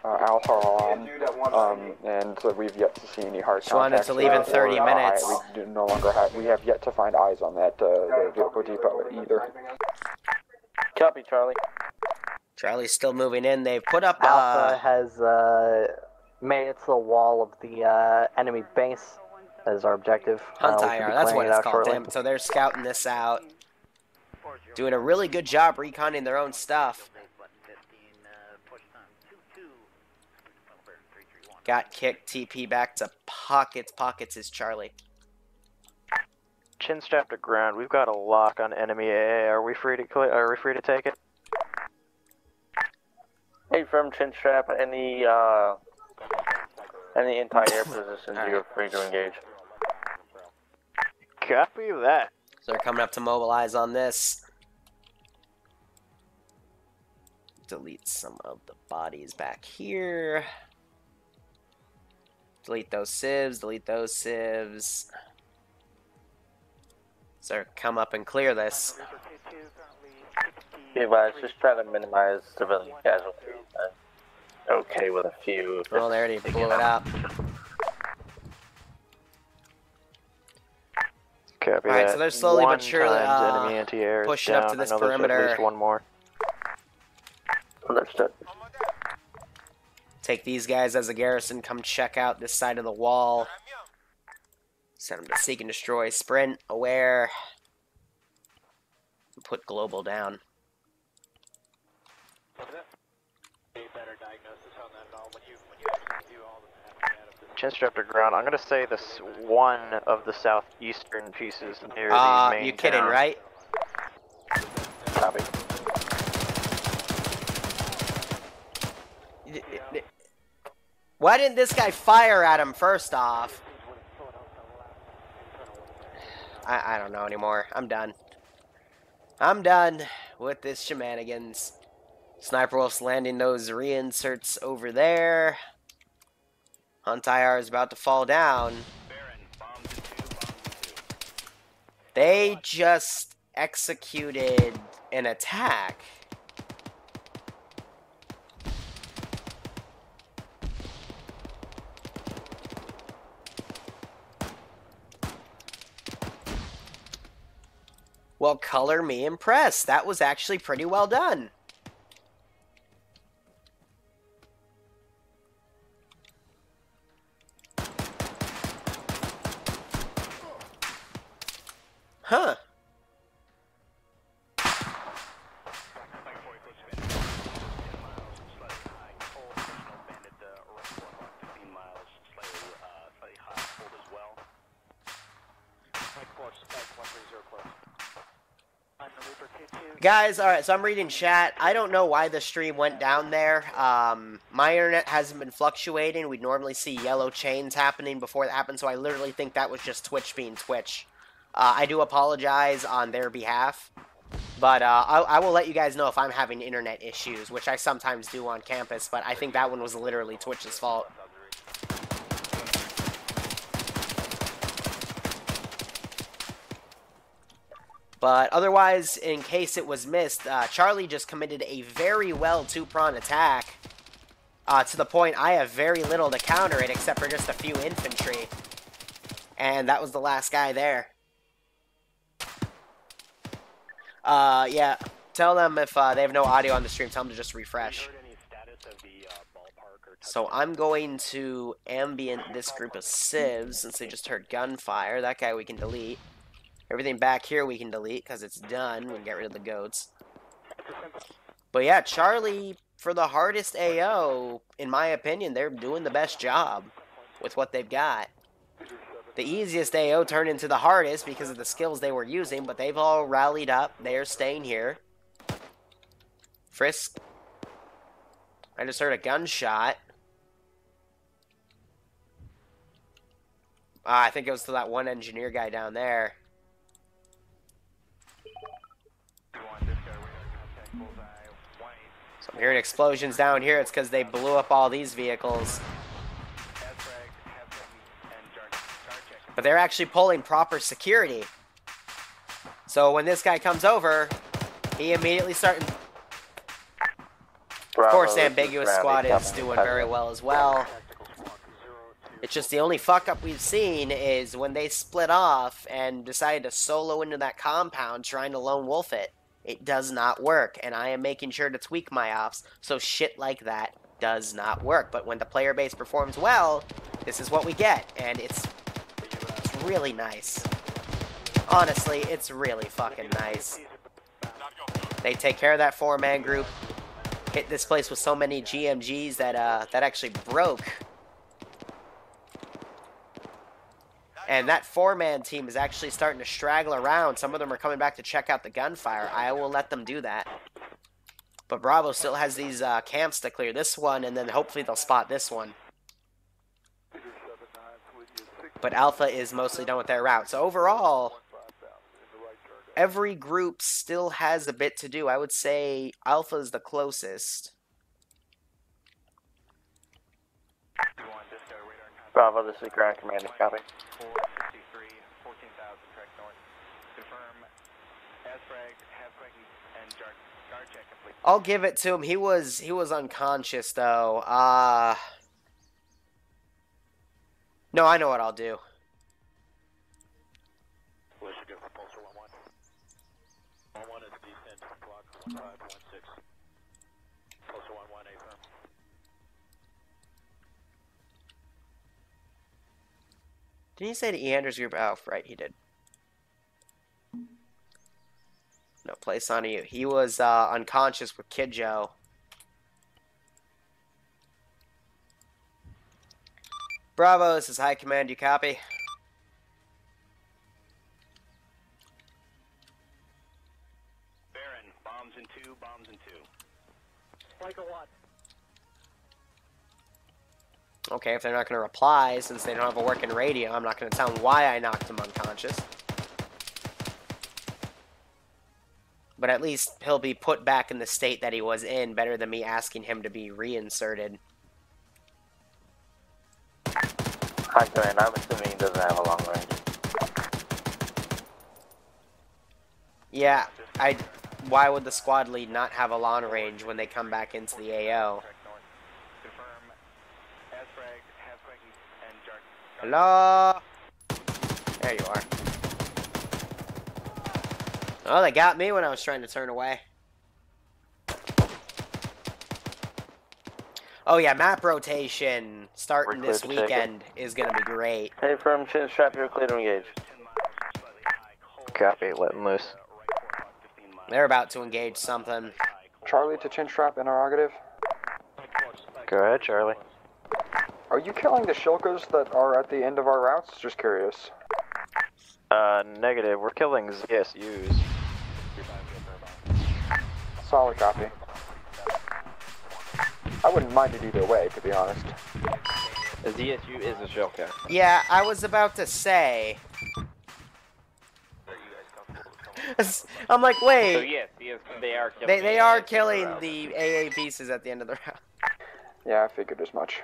and so we've yet to see any hard she wanted to leave in 30 minutes. We do no longer have. We have yet to find eyes on that vehicle depot either. Copy, Charlie. Charlie's still moving in. They've put up. Alpha has made it to the wall of the enemy base as our objective. Hunt IR, that's what it's called. Damn. So they're scouting this out. Doing a really good job reconning their own stuff. Got kicked. TP back to Pockets. Pockets is Charlie. Chin strap to ground. We've got a lock on enemy AA. Are we free to Are we free to take it? Hey, from chin strap, any anti-air positions, you're free to engage. Copy that. So they're coming up to mobilize on this. Delete some of the bodies back here. Delete those civs, delete those civs. So come up and clear this. Yeah, but just try to minimize civilian casualties. I'm okay with a few. Well, they already blew it up. Copy Alright, that. so they're slowly but surely enemy anti-air pushing down. up to this I know there's perimeter. At least one more. Understood. Take these guys as a garrison, come check out this side of the wall. Send them to seek and destroy. Sprint, aware. Put global down. Chinstrap ground. I'm gonna say this one of the southeastern pieces near the main you kidding, town. right? Copy. Why didn't this guy fire at him first off? I don't know anymore. I'm done. I'm done with this shenanigans. Sniper Wolf's landing those reinserts over there. Hunt-IR is about to fall down. They just executed an attack. Well, color me impressed. That was actually pretty well done. Huh. Guys, alright, so I'm reading chat. I don't know why the stream went down there. My internet hasn't been fluctuating. We'd normally see yellow chains happening before that happened, so I literally think that was just Twitch being Twitch. I do apologize on their behalf, but I will let you guys know if I'm having internet issues, which I sometimes do on campus, but I think that one was literally Twitch's fault. But otherwise, in case it was missed, Charlie just committed a very well two-pronged attack to the point I have very little to counter it except for just a few infantry. And that was the last guy there. Yeah, tell them if they have no audio on the stream, tell them to just refresh. So I'm going to ambient this group of civs since they just heard gunfire. That guy we can delete. Everything back here we can delete because it's done. We can get rid of the goats. But yeah, Charlie, for the hardest AO, in my opinion, they're doing the best job with what they've got. The easiest AO turned into the hardest because of the skills they were using, but they've all rallied up. They're staying here. Frisk. I just heard a gunshot. I think it was to that one engineer guy down there. So I'm hearing explosions down here. It's because they blew up all these vehicles. But they're actually pulling proper security. So when this guy comes over, he immediately starts... Of course, the ambiguous squad is doing very well as well. It's just the only fuck-up we've seen is when they split off and decided to solo into that compound trying to lone wolf it. It does not work, and I am making sure to tweak my ops so shit like that does not work. But when the player base performs well, this is what we get, and it's really nice. Honestly, it's really fucking nice. They take care of that four-man group, hit this place with so many GMGs that that actually broke. And that four-man team is actually starting to straggle around. Some of them are coming back to check out the gunfire. I will let them do that. But Bravo still has these camps to clear. This one, and then hopefully they'll spot this one. But Alpha is mostly done with their route. So overall, every group still has a bit to do. I would say Alpha is the closest. Bravo, this is Ground Commander, copy. 463, 14,000 track north. Confirm Asfrag, halfway, and guard check complete. I'll give it to him. He was unconscious though. No, I know what I'll do. Where's your go for Pulsar 1-1? 1-1 is descent, block 1516. Pulsar 1-1, A firm. Didn't he say to Eander's group? Oh, right, he did. No place on you. He was unconscious with Kid Joe. Bravo, this is High Command. You copy? Baron, bombs in 2, bombs in 2. Like a what? Okay, if they're not going to reply, since they don't have a working radio, I'm not going to tell them why I knocked him unconscious. But at least he'll be put back in the state that he was in, better than me asking him to be reinserted. Hi, Command. I'm assuming he doesn't have a long range. Yeah, why would the squad lead not have a long range when they come back into the AO? Hello? There you are. Oh, they got me when I was trying to turn away. Oh yeah, map rotation starting this weekend is going to be great. Hey, from Chin Strap, you're clear to engage. Copy, letting loose. They're about to engage something. Charlie to Chin Strap, interrogative. Go ahead, Charlie. Are you killing the Shilkas that are at the end of our routes? Just curious. Negative. We're killing ZSUs. Solid copy. I wouldn't mind it either way, to be honest. The ZSU is a Shilka. Yeah, I was about to say. I'm like, wait. So yes, they are killing. They are killing the AA pieces at the end of the round. Yeah, I figured as much.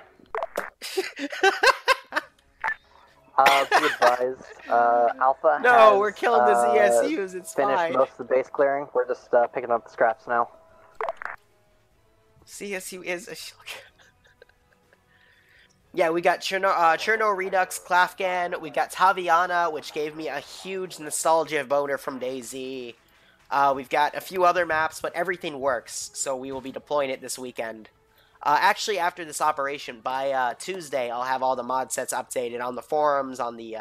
Be advised, Alpha No, has, we're killing the ZSUs, it's finished fine. most of the base clearing. We're just picking up the scraps now. CSU is a Shilka. Yeah, we got Cherno Redux, Klafgan, we got Taviana, which gave me a huge nostalgia boner from DayZ. We've got a few other maps, but everything works, so we will be deploying it this weekend. Actually, after this operation, by Tuesday, I'll have all the mod sets updated on the forums, on the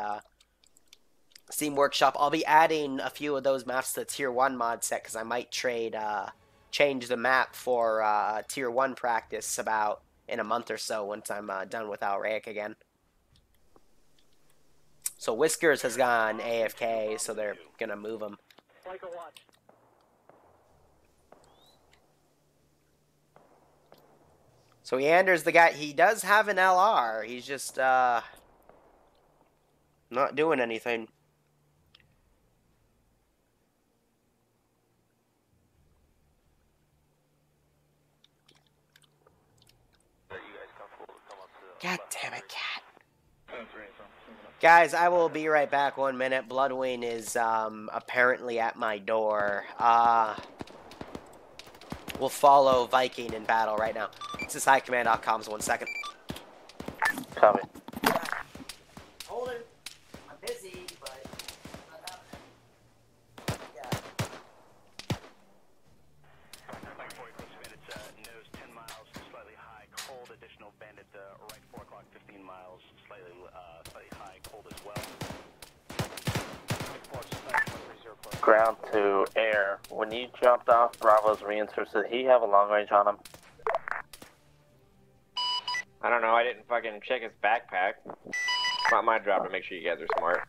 Steam Workshop. I'll be adding a few of those maps to the Tier 1 mod set, because I might change the map for Tier 1 practice about in a month or so once I'm done with Alraic again. So Whiskers has gone AFK, so they're going to move him. Like a what? So Eander's the guy. He does have an LR. He's just not doing anything. God damn it, cat. Guys, I will be right back 1 minute. Bloodwing is apparently at my door. We'll follow Viking in battle right now. This is High Command .com's 1 second. Copy. Hold it. I'm busy, but not out there. Yeah. Like 40 close bandits, nose 10 miles, slightly high, cold, additional bandit, right 4 o'clock, 15 miles, slightly high, cold as well. Ground to air. When you jumped off Bravo's reinsert, did he have a long range on him? I don't know. I didn't fucking check his backpack. It's not my job to make sure you guys are smart.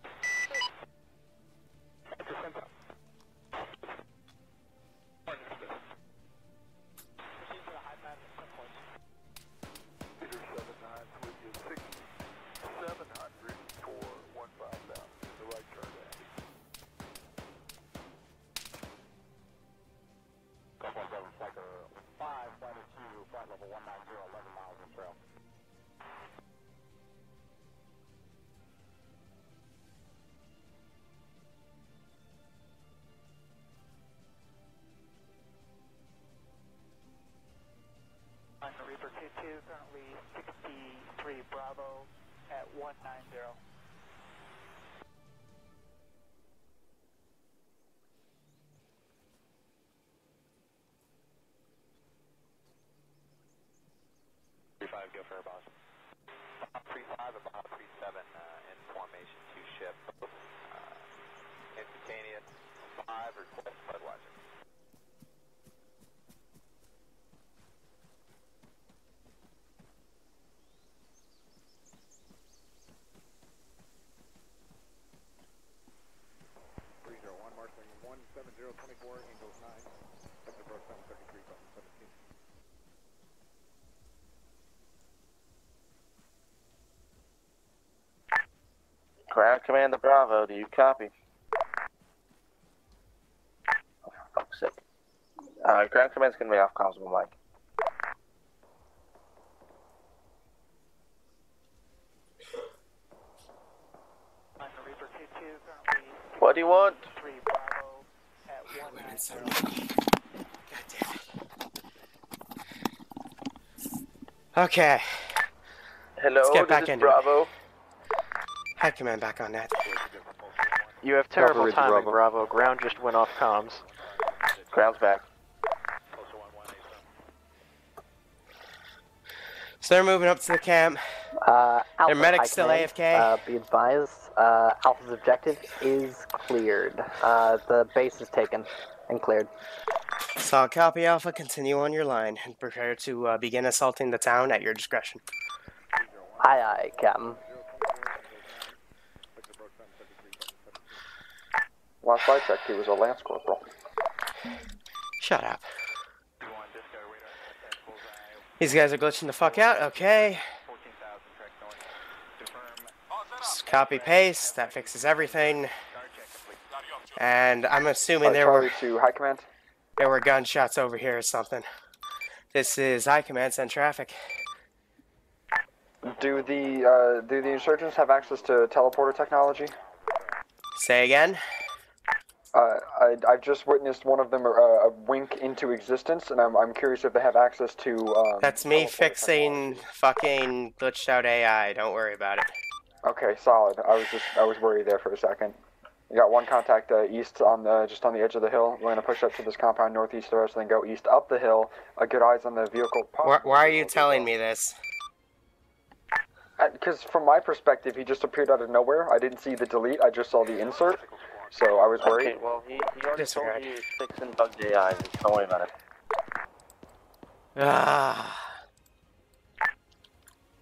currently 63 Bravo at 190. Go for a boss. 35 and Bob 37 in formation 2 ship. Instantaneous 5 request Budweiser. Marshalling 17024, Angels 9, Sector Approach 733, 17. Ground Commander Bravo, do you copy? Oh, for fuck's sake. Ground Command's gonna be off comms with Mike. What do you want? Okay. Hello, Let's get back this is into Bravo. it. High command back on that. You have terrible Read timing, Bravo. Bravo. Ground just went off comms. Ground's back. So they're moving up to the camp. Alpha, Their medic's High still Command, AFK. Be advised, Alpha's objective is cleared. The base is taken and cleared. Solid copy, Alpha. Continue on your line and prepare to begin assaulting the town at your discretion. Aye, aye, Captain. Last I checked, he was a Lance Corporal. Shut up. These guys are glitching the fuck out. Okay. Just copy paste. That fixes everything. And I'm assuming Charlie to High Command. there were gunshots over here or something. This is High Command. Send traffic. Do the Insurgents have access to teleporter technology? Say again. I've just witnessed one of them wink into existence, and I'm curious if they have access to. That's me fixing fucking glitched out AI. Don't worry about it. Okay, solid. I was worried there for a second. We got one contact east on just on the edge of the hill. We're gonna push up to this compound northeast of us, and then go east up the hill. Good eyes on the vehicle. Why are you telling me this? Because from my perspective, he just appeared out of nowhere. I didn't see the delete. I just saw the insert. So I was worried. Okay, well, he already told me he was fixing bugged AI. Don't worry about it.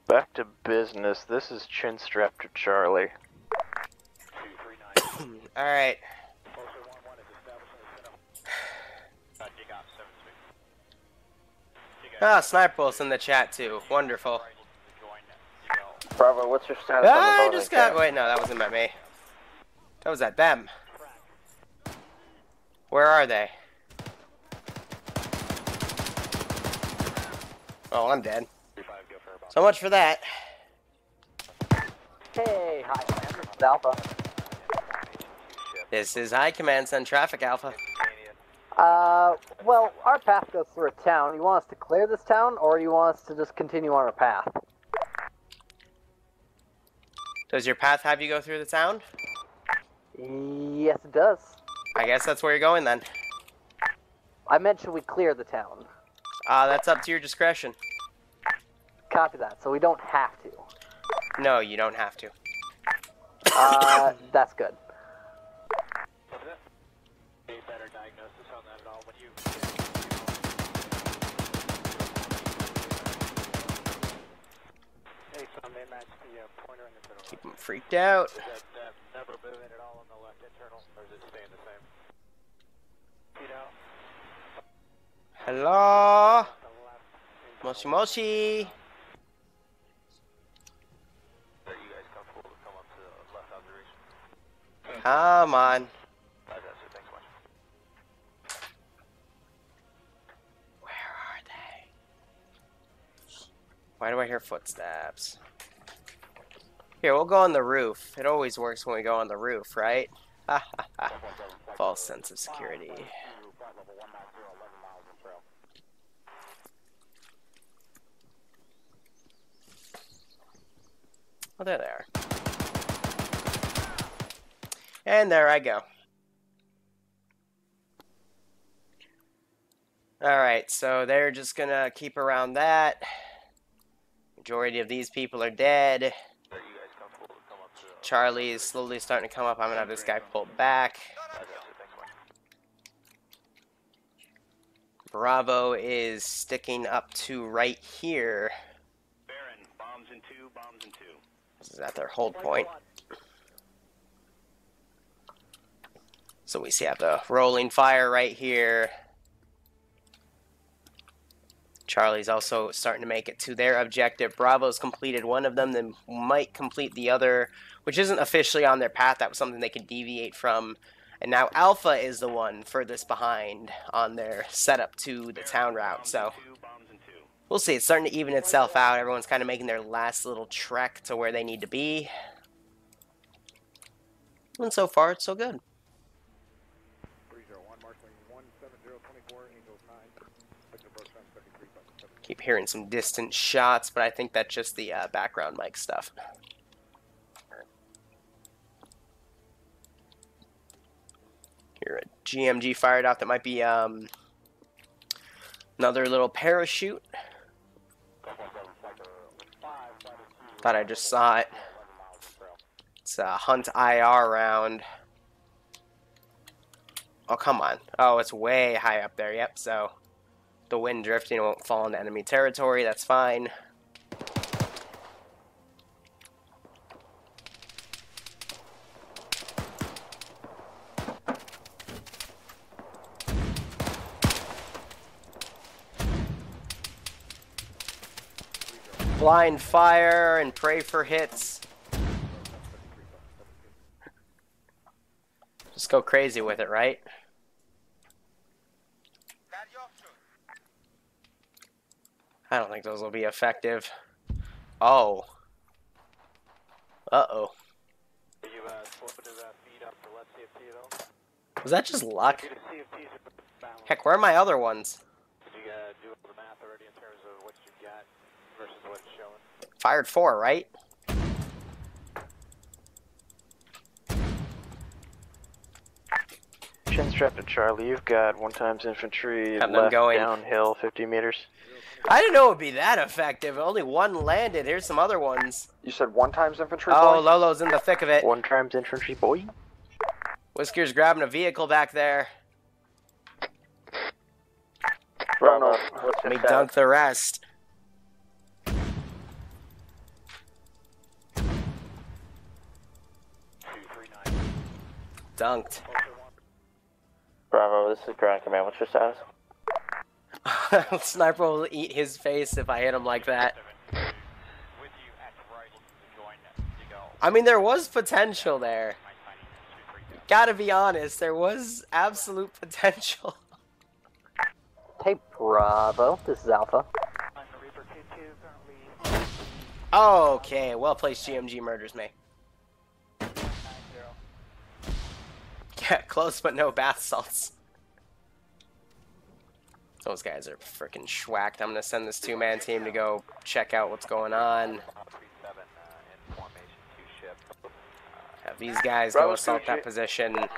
Back to business. This is chin strap to Charlie. Alright. Sniper Pulse in the chat too. Wonderful. Bravo, what's your status on the I voting just got. count? Wait, no, that wasn't about me. That was at them. Where are they? Oh, I'm dead. So much for that. Hey, High Command, this is Alpha. This is High Command. Send traffic, Alpha. Well, our path goes through a town. You want us to clear this town, or you want us to just continue on our path? Does your path have you go through the town? Yes, it does. I guess that's where you're going then. I mentioned we clear the town. That's up to your discretion. Copy that, so we don't have to. No, you don't have to. That's good. Keep them freaked out. Hello? Moshi Moshi? Come on. Where are they? Why do I hear footsteps? Here, we'll go on the roof. It always works when we go on the roof, right? Ha ha ha. False sense of security. Oh, there they are. And there I go. Alright, so they're just gonna keep around that. Majority of these people are dead. Charlie is slowly starting to come up. I'm gonna have this guy pulled back. Bravo is sticking up to right here. Baron, bombs in 2, bombs in 2. This is at their hold point. So we see have the rolling fire right here. Charlie's also starting to make it to their objective. Bravo's completed one of them, then might complete the other, which isn't officially on their path. That was something they could deviate from. And now Alpha is the one furthest behind on their setup to the town route. So we'll see. It's starting to even itself out. Everyone's kind of making their last little trek to where they need to be. And so far, it's so good. Keep hearing some distant shots, but I think that's just the background mic stuff. Hear a GMG fired off. That might be another little parachute. Thought I just saw it. It's a Hunt IR round. Oh, come on. Oh, it's way high up there. Yep, so the wind drifting won't fall into enemy territory. That's fine. Blind fire and pray for hits. Just go crazy with it, right? I don't think those will be effective. Oh. Uh-oh. Was that just luck? Heck, where are my other ones? Fired 4, right? Chin strap to Charlie. You've got 1 times infantry Have them left going. downhill 50 meters. I didn't know it would be that effective. Only one landed. Here's some other ones. You said 1 times infantry, Oh, boy? Lolo's in the thick of it. 1 times infantry, boy. Whisker's grabbing a vehicle back there. Bravo, Let me dunk the rest. Dunked. Bravo, this is ground command. What's your status? Sniper will eat his face if I hit him like that. I mean, there was potential there. Gotta be honest, there was absolute potential. Hey, Bravo. This is Alpha. Okay, well-placed GMG murders me. Yeah, close but no bath salts. Those guys are freaking schwacked. I'm gonna send this 2-man team to go check out what's going on. Have these guys go assault that position. Let's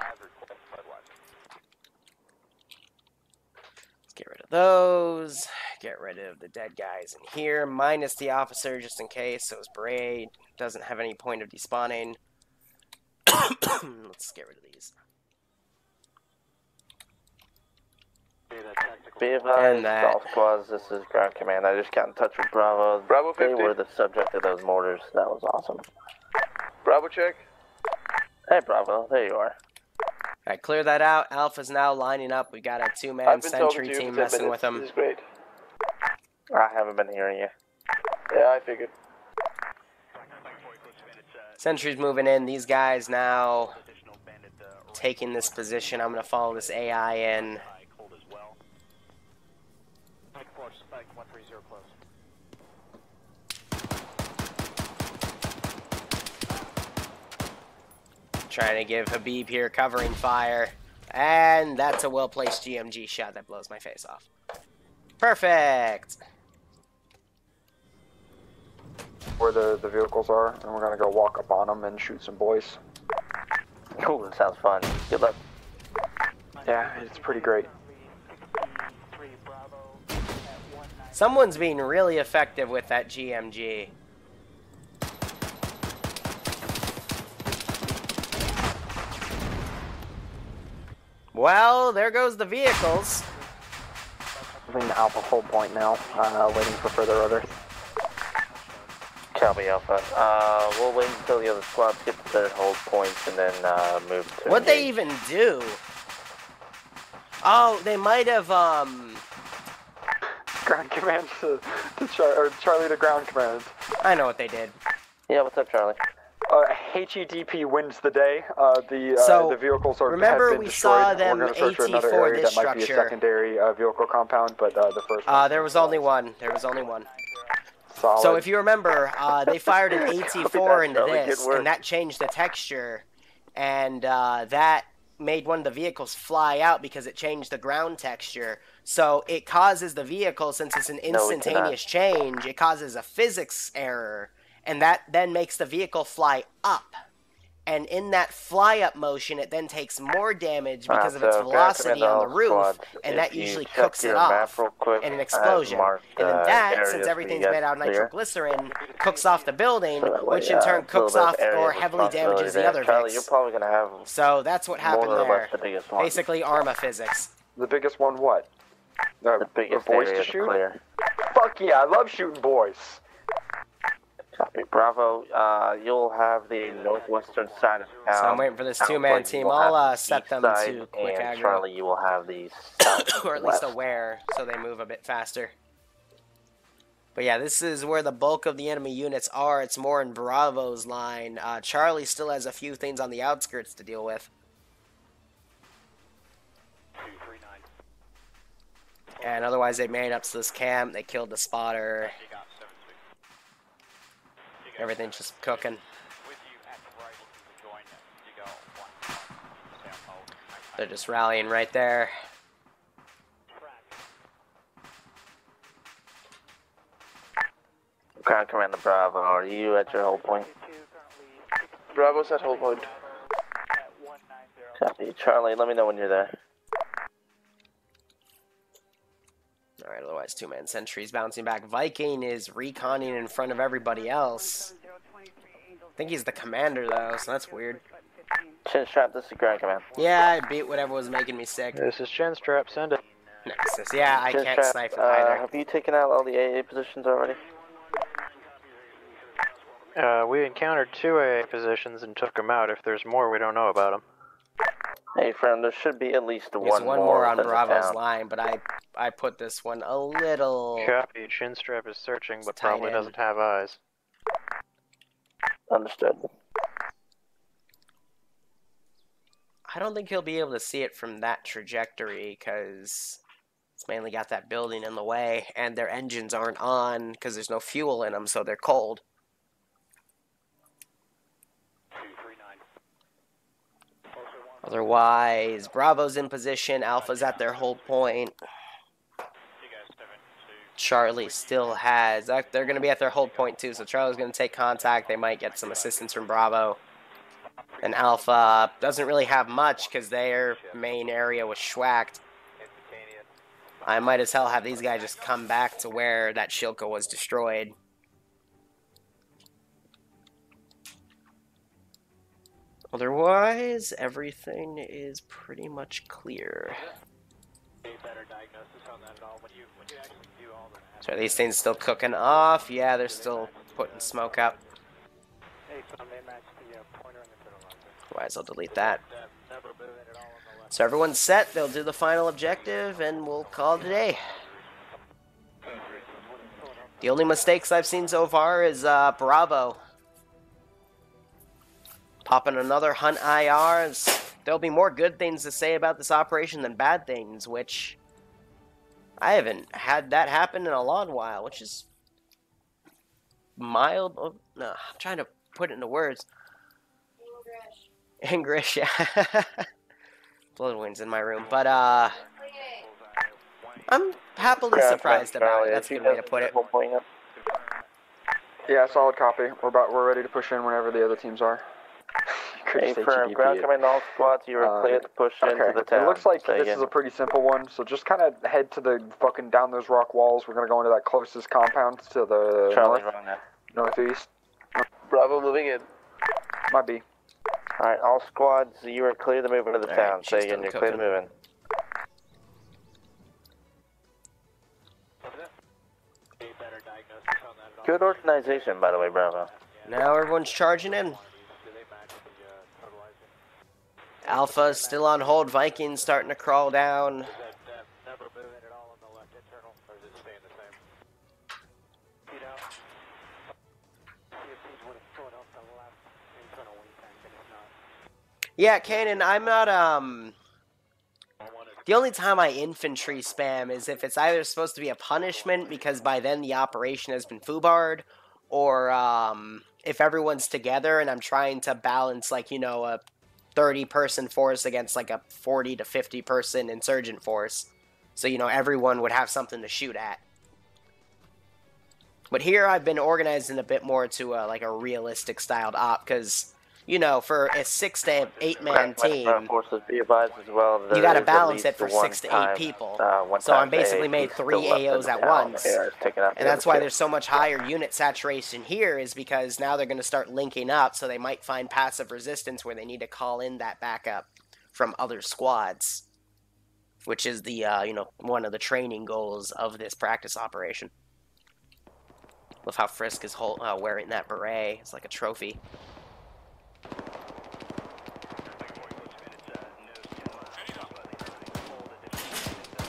get rid of those. Get rid of the dead guys in here, minus the officer just in case. So his parade doesn't have any point of despawning. Let's get rid of these. Be advised, And that. all squads, this is ground command. I just got in touch with Bravo. Bravo They 50. were the subject of those mortars. That was awesome. Bravo check. Hey, Bravo, there you are. Alright, clear that out. Alpha's now lining up. We got a 2-man I've been talking sentry to you team for 10 messing minutes. with them. This is great. I haven't been hearing you. Yeah, I figured. Sentry's moving in. These guys now taking this position. I'm going to follow this AI in. Trying to give Habib here covering fire. And that's a well-placed GMG shot that blows my face off. Perfect! where the vehicles are, and we're gonna go walk up on them and shoot some boys. Cool, that sounds fun. Good luck. Yeah, it's pretty great. Someone's being really effective with that GMG. Well, there goes the vehicles. Moving to Alpha hold point now, waiting for further orders. Copy Alpha. We'll wait until the other squads get to their hold points and then move to What'd they even do? Oh, they might have, Ground command to Charlie to ground command. I know what they did. Yeah, what's up, Charlie? HEDP wins the day. The vehicles are remember have been we destroyed. saw them We're gonna search for another AT4 area this that might be a structure. secondary vehicle compound, but the first one. There was only one. There was only one. Solid. So if you remember, they fired an AT4 into Charlie. this, Good work. and that changed the texture, and that made one of the vehicles fly out because it changed the ground texture. So it causes the vehicle, since it's an instantaneous change, it causes a physics error, and that then makes the vehicle fly up. And in that fly-up motion, it then takes more damage because of its velocity on the roof, and that usually cooks it off in an explosion. And then that, since everything's made out of nitroglycerin, cooks off the building, which in turn cooks off or heavily damages the other Charlie, Vics. you're probably gonna have So that's what happened more or there. less the biggest one. Basically, Arma physics. The biggest one, what? The biggest boys area to to shoot? clear. Fuck yeah, I love shooting boys. Copy. Bravo, you'll have the northwestern side of town. So I'm waiting for this two-man team. I'll set them to quick and aggro. Charlie, you will have the south Or at least aware, so they move a bit faster. But yeah, this is where the bulk of the enemy units are. It's more in Bravo's line. Charlie still has a few things on the outskirts to deal with. And otherwise, they made up to this camp. They killed the spotter. Everything's just cooking. They're just rallying right there. Ground Commander Bravo, are you at your hold point? Bravo's at hold point. Copy. Charlie, let me know when you're there. Alright, otherwise two-man sentries bouncing back. Viking is reconning in front of everybody else. I think he's the commander, though, so that's weird. Chinstrap, this is Ground Command. Yeah, I beat whatever was making me sick. This is Chinstrap, send it. Nexus. Yeah, I can't Chinstrap, snipe it either. have you taken out all the AA positions already? We encountered 2 AA positions and took them out. If there's more, we don't know about them. Hey, friend, there should be at least There's one more on within the Bravo's town. line, but I put this one a little... Copy. Chinstrap is searching, but tight probably in. doesn't have eyes. Understood. I don't think he'll be able to see it from that trajectory, because it's mainly got that building in the way, and their engines aren't on, because there's no fuel in them, so they're cold. Otherwise, Bravo's in position, Alpha's at their hold point. Charlie still has... They're going to be at their hold point too, so Charlie's going to take contact. They might get some assistance from Bravo. And Alpha doesn't really have much because their main area was schwacked. I might as hell have these guys just come back to where that Shilka was destroyed. Otherwise, everything is pretty much clear. So are these things still cooking off? Yeah, they're still putting smoke up. Otherwise, I'll delete that. So everyone's set. They'll do the final objective, and we'll call it a day. The only mistakes I've seen so far is Bravo. Popping another hunt IR. There'll be more good things to say about this operation than bad things, which I haven't had that happen in a long while, which is mild. Oh, no, I'm trying to put it into words. English, yeah. Bloodwind's in my room, but I'm happily surprised about it. That's a good way to put it. Yeah, solid copy. We're ready to push in whenever the other teams are. Affirm. Ground command to all squads. You are cleared to push into the town. It looks like Say this is a pretty simple one, so just kind of head to the fucking down those rock walls. We're gonna go into that closest compound to the northeast. Bravo moving in. Might be. Alright, all squads, you are clear to move into the town. Say again, you're clear to move in. Good organization, by the way, Bravo. Now everyone's charging in. Alpha's still on hold. Vikings starting to crawl down. Yeah, Kanan, I'm not, the only time I infantry spam is if it's either supposed to be a punishment because by then the operation has been foobarred, or, if everyone's together and I'm trying to balance, like, you know, a 30-person force against, like, a 40 to 50-person insurgent force. So, you know, everyone would have something to shoot at. But here I've been organizing a bit more to, like, a realistic-styled op, because, you know, for a 6 to 8-man team, forces be advised as well, you gotta balance it for 6 to 8 people. So I'm basically made 3 AOs at once. And that's why there's so much higher unit saturation here, is because now they're going to start linking up, so they might find passive resistance where they need to call in that backup from other squads. Which is the, you know, one of the training goals of this practice operation. Love how Frisk is wearing that beret. It's like a trophy.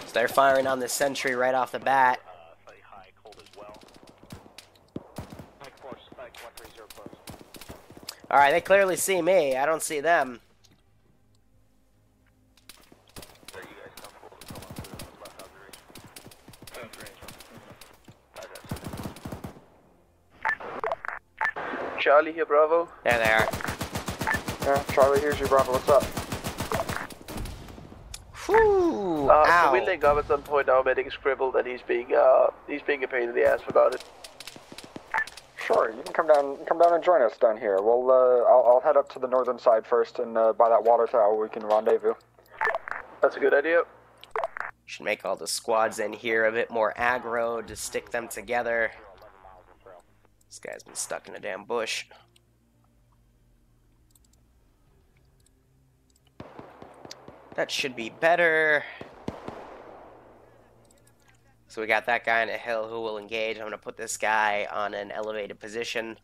So they're firing on this sentry right off the bat. Alright, they clearly see me. I don't see them. Charlie here, Bravo. There they are. Yeah, Charlie, here's your Bravo. What's up? Whew, Can we link up at some point? Our medic scribbled that he's being a pain in the ass about it. Sure, you can come down and join us down here. We'll I'll head up to the northern side first, and by that water tower we can rendezvous. That's a good idea. Should make all the squads in here a bit more aggro to stick them together. This guy's been stuck in a damn bush. That should be better. So we got that guy on a hill who will engage. I'm going to put this guy on an elevated position.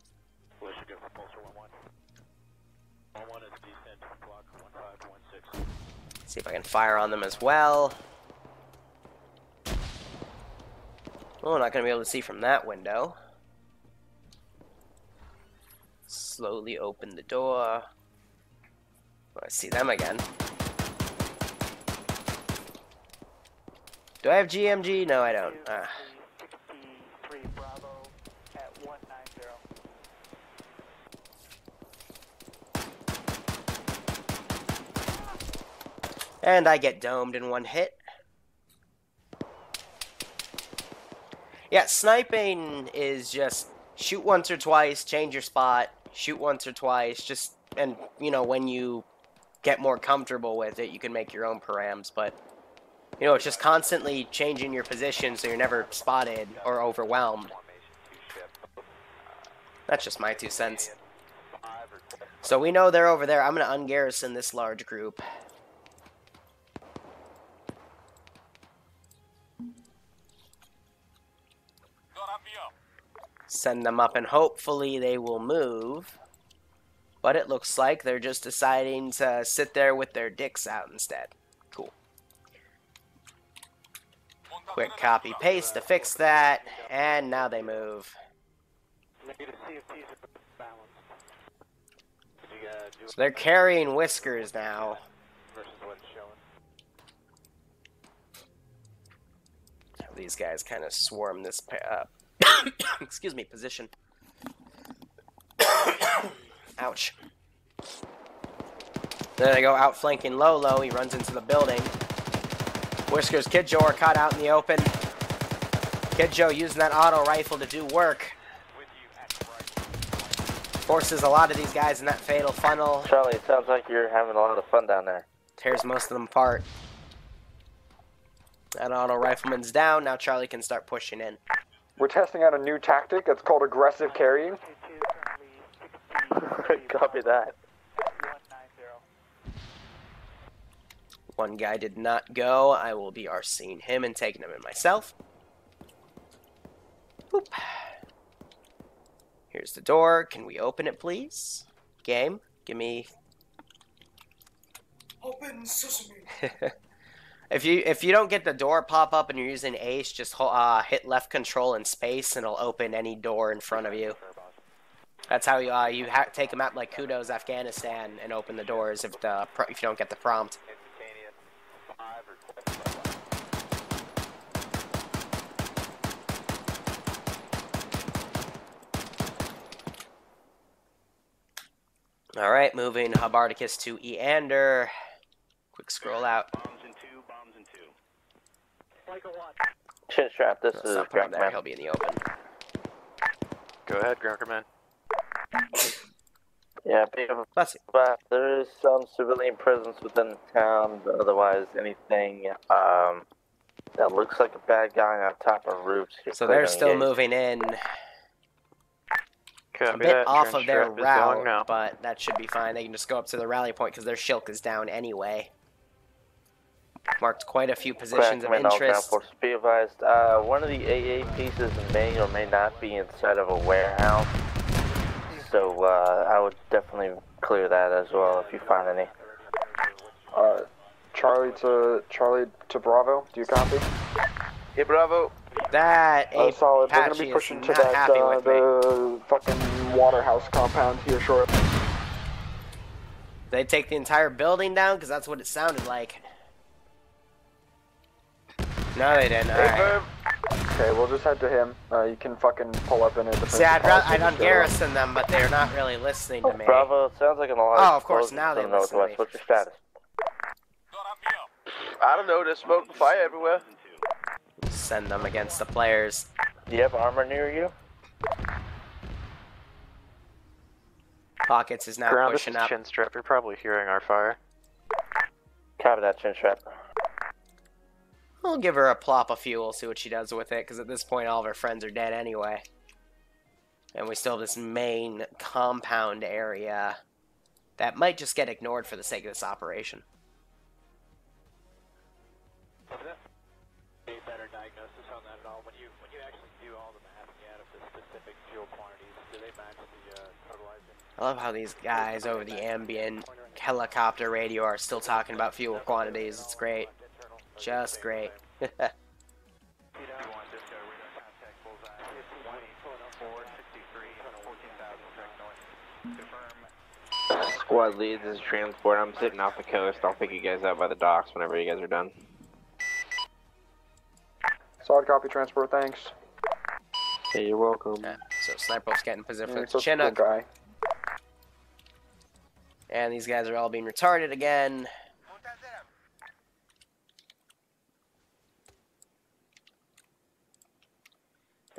See if I can fire on them as well. Oh, not going to be able to see from that window. Slowly open the door. Oh, I see them again. Do I have GMG? No, I don't. And I get domed in one hit. Yeah, sniping is just shoot once or twice, change your spot, shoot once or twice, just, and, you know, when you get more comfortable with it, you can make your own params, but, you know, it's just constantly changing your position so you're never spotted or overwhelmed. That's just my 2 cents. So we know they're over there. I'm going to ungarrison this large group. Send them up and hopefully they will move. But it looks like they're just deciding to sit there with their dicks out instead. Cool. Quick copy paste to fix that, and now they move. So they're carrying Whiskers now. These guys kind of swarm this excuse me, position. Ouch. There they go, outflanking Lolo. He runs into the building. Whiskers, Kid Joe are caught out in the open. Kid Joe using that auto rifle to do work. Forces a lot of these guys in that fatal funnel. Charlie, it sounds like you're having a lot of fun down there. Tears most of them apart. That auto rifleman's down. Now Charlie can start pushing in. We're testing out a new tactic. It's called aggressive carrying. Copy that. 190. One guy did not go. I will be RCing him and taking him in myself. Boop. Here's the door. Can we open it, please? Game, give me... Open sesame. If you don't get the door pop up and you're using Ace, just hit left control and space, and it'll open any door in front of you. That's how you take a map like Kudos, Afghanistan, and open the doors if you don't get the prompt. All right, moving Habarticus to Eander. Quick scroll out. Chin strap, this Let's is not put him there. Grunkerman. He'll be in the open. Go ahead, Grunkerman. Yeah, Bless you. but there is some civilian presence within the town, but otherwise anything that looks like a bad guy on top of roofs. So they're still moving in. Copy A bit that. off Trench of their strap is going now. route, but that should be fine. They can just go up to the rally point because their shilk is down anyway. Marked quite a few positions of interest. Be advised, one of the AA pieces may or may not be inside of a warehouse, so I would definitely clear that as well if you find any. Charlie to Bravo. Do you copy? Hey, Bravo. That Solid. We're gonna Apache be is pushing to not that happy with me. the fucking waterhouse compound here shortly. They take the entire building down because that's what it sounded like. No, they didn't. All right. Okay, we'll just head to him. You can fucking pull up in it. See, I'd ungarrison them, but they're not really listening to me. Bravo, sounds like an alarm. Oh, of course, now they listen to me. What's your status? I don't know, there's smoke and fire everywhere. Send them against the players. Do you have armor near you? Pockets is now Ground, this pushing is up. Chin strap. You're probably hearing our fire. Copy that, chin strap. I'll give her a plop of fuel, see what she does with it, because at this point all of her friends are dead anyway. And we still have this main compound area that might just get ignored for the sake of this operation. A better diagnosis on that at all? When you actually do all the mapping out of the specific fuel quantities, do they match the totalizing? I love how these guys over the ambient helicopter radio are still talking about fuel quantities. It's great. Just great. Squad leads is transport. I'm sitting off the coast. I'll pick you guys up by the docks whenever you guys are done. Solid copy, transport, thanks. Hey, you're welcome. Yeah, so Sniper's getting position You're with such a good Chinook. guy. And these guys are all being retarded again.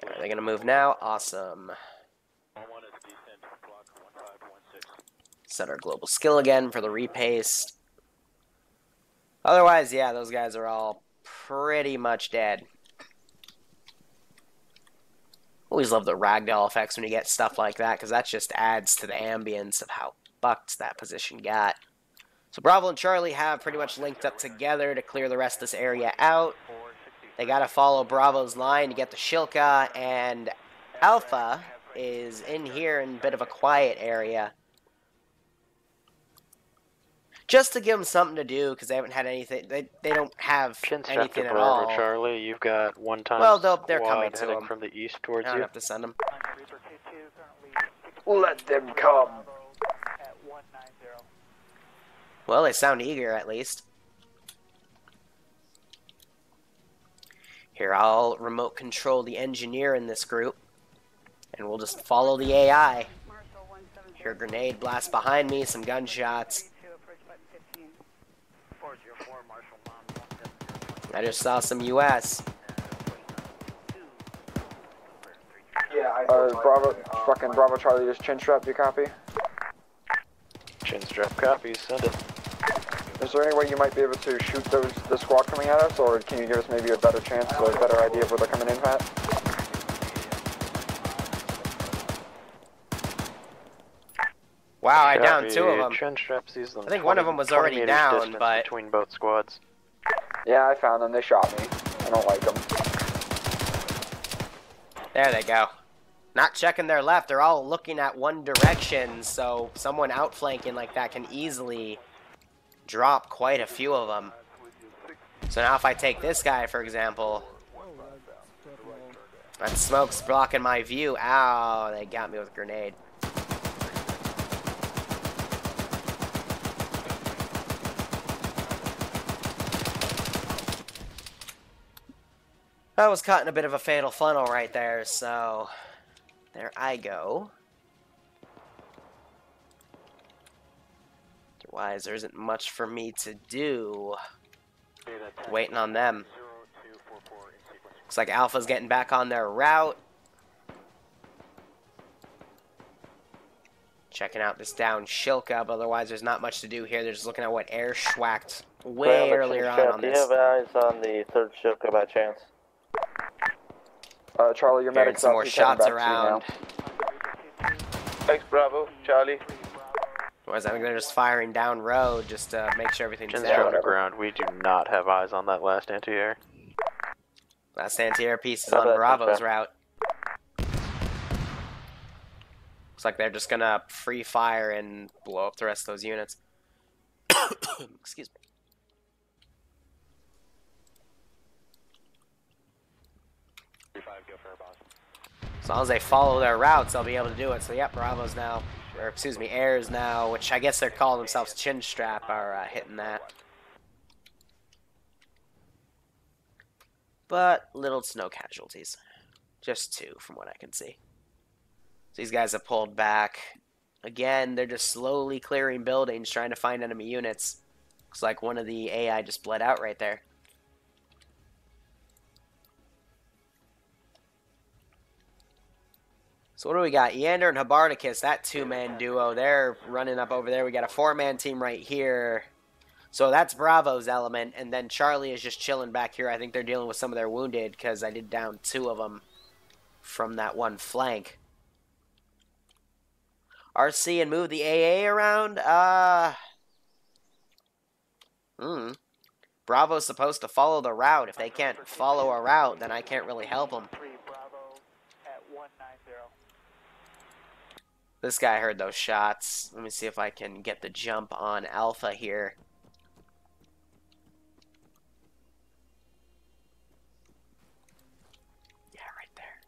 Are they gonna move now? Awesome. Set our global skill again for the repaste. Otherwise, yeah, those guys are all pretty much dead. Always love the ragdoll effects when you get stuff like that, because that just adds to the ambience of how fucked that position got. So Bravo and Charlie have pretty much linked up together to clear the rest of this area out. They gotta follow Bravo's line to get the Shilka, and Alpha is in here in a bit of a quiet area. Just to give them something to do, because they haven't had anything. They don't have Chin strap anything to at Bravo, all. Charlie. You've got one time Well, they're coming to heading him. from the east I towards don't you. have to send them. Let them come. At 190. Well, they sound eager, at least. Here, I'll remote control the engineer in this group, and we'll just follow the AI. Hear a grenade blast behind me, some gunshots. I just saw some US. Yeah, I Bravo Charlie, just chin strap, do you copy? Chin strap copy, send it. Is there any way you might be able to shoot the squad coming at us, or can you give us maybe a better chance, or a better idea of where they're coming in at? Wow, I downed 2 of them. Chin strap sees them. I think one of them was already down, but between both squads. Yeah, I found them. They shot me. I don't like them. There they go. Not checking their left. They're all looking at one direction, so someone outflanking like that can easily drop quite a few of them. So now if I take this guy, for example, that smoke's blocking my view. Ow, they got me with a grenade. I was caught in a bit of a fatal funnel right there, so there I go. Otherwise, there isn't much for me to do. Waiting on them. Looks like Alpha's getting back on their route. Checking out this down Shilka, but otherwise there's not much to do here. They're just looking at what air schwacked way earlier on this. Do you have eyes on the 3rd Shilka by chance? Charlie, your medic's some up. more He's heading shots back to you around. Thanks, Bravo. Charlie. Otherwise, I think they're just firing down road just to make sure everything's Chin down. strap to ground. We do not have eyes on that last anti-air. Last anti-air piece is on Bravo's route. Looks like they're just gonna free fire and blow up the rest of those units. Excuse me. As long as they follow their routes, they'll be able to do it. So, yep, Bravo's now, or excuse me, Air's now, which I guess they're calling themselves Chin Strap, are hitting that. But little to no casualties. Just 2 from what I can see. So these guys have pulled back. Again, they're just slowly clearing buildings, trying to find enemy units. Looks like one of the AI just bled out right there. So what do we got? Yander and Habardicus, that 2-man duo, they're running up over there. We got a 4-man team right here. So that's Bravo's element, and then Charlie is just chilling back here. I think they're dealing with some of their wounded, because I did down 2 of them from that one flank. RC and move the AA around? Bravo's supposed to follow the route. If they can't follow a route, then I can't really help them. This guy heard those shots. Let me see if I can get the jump on Alpha here. Yeah, right there.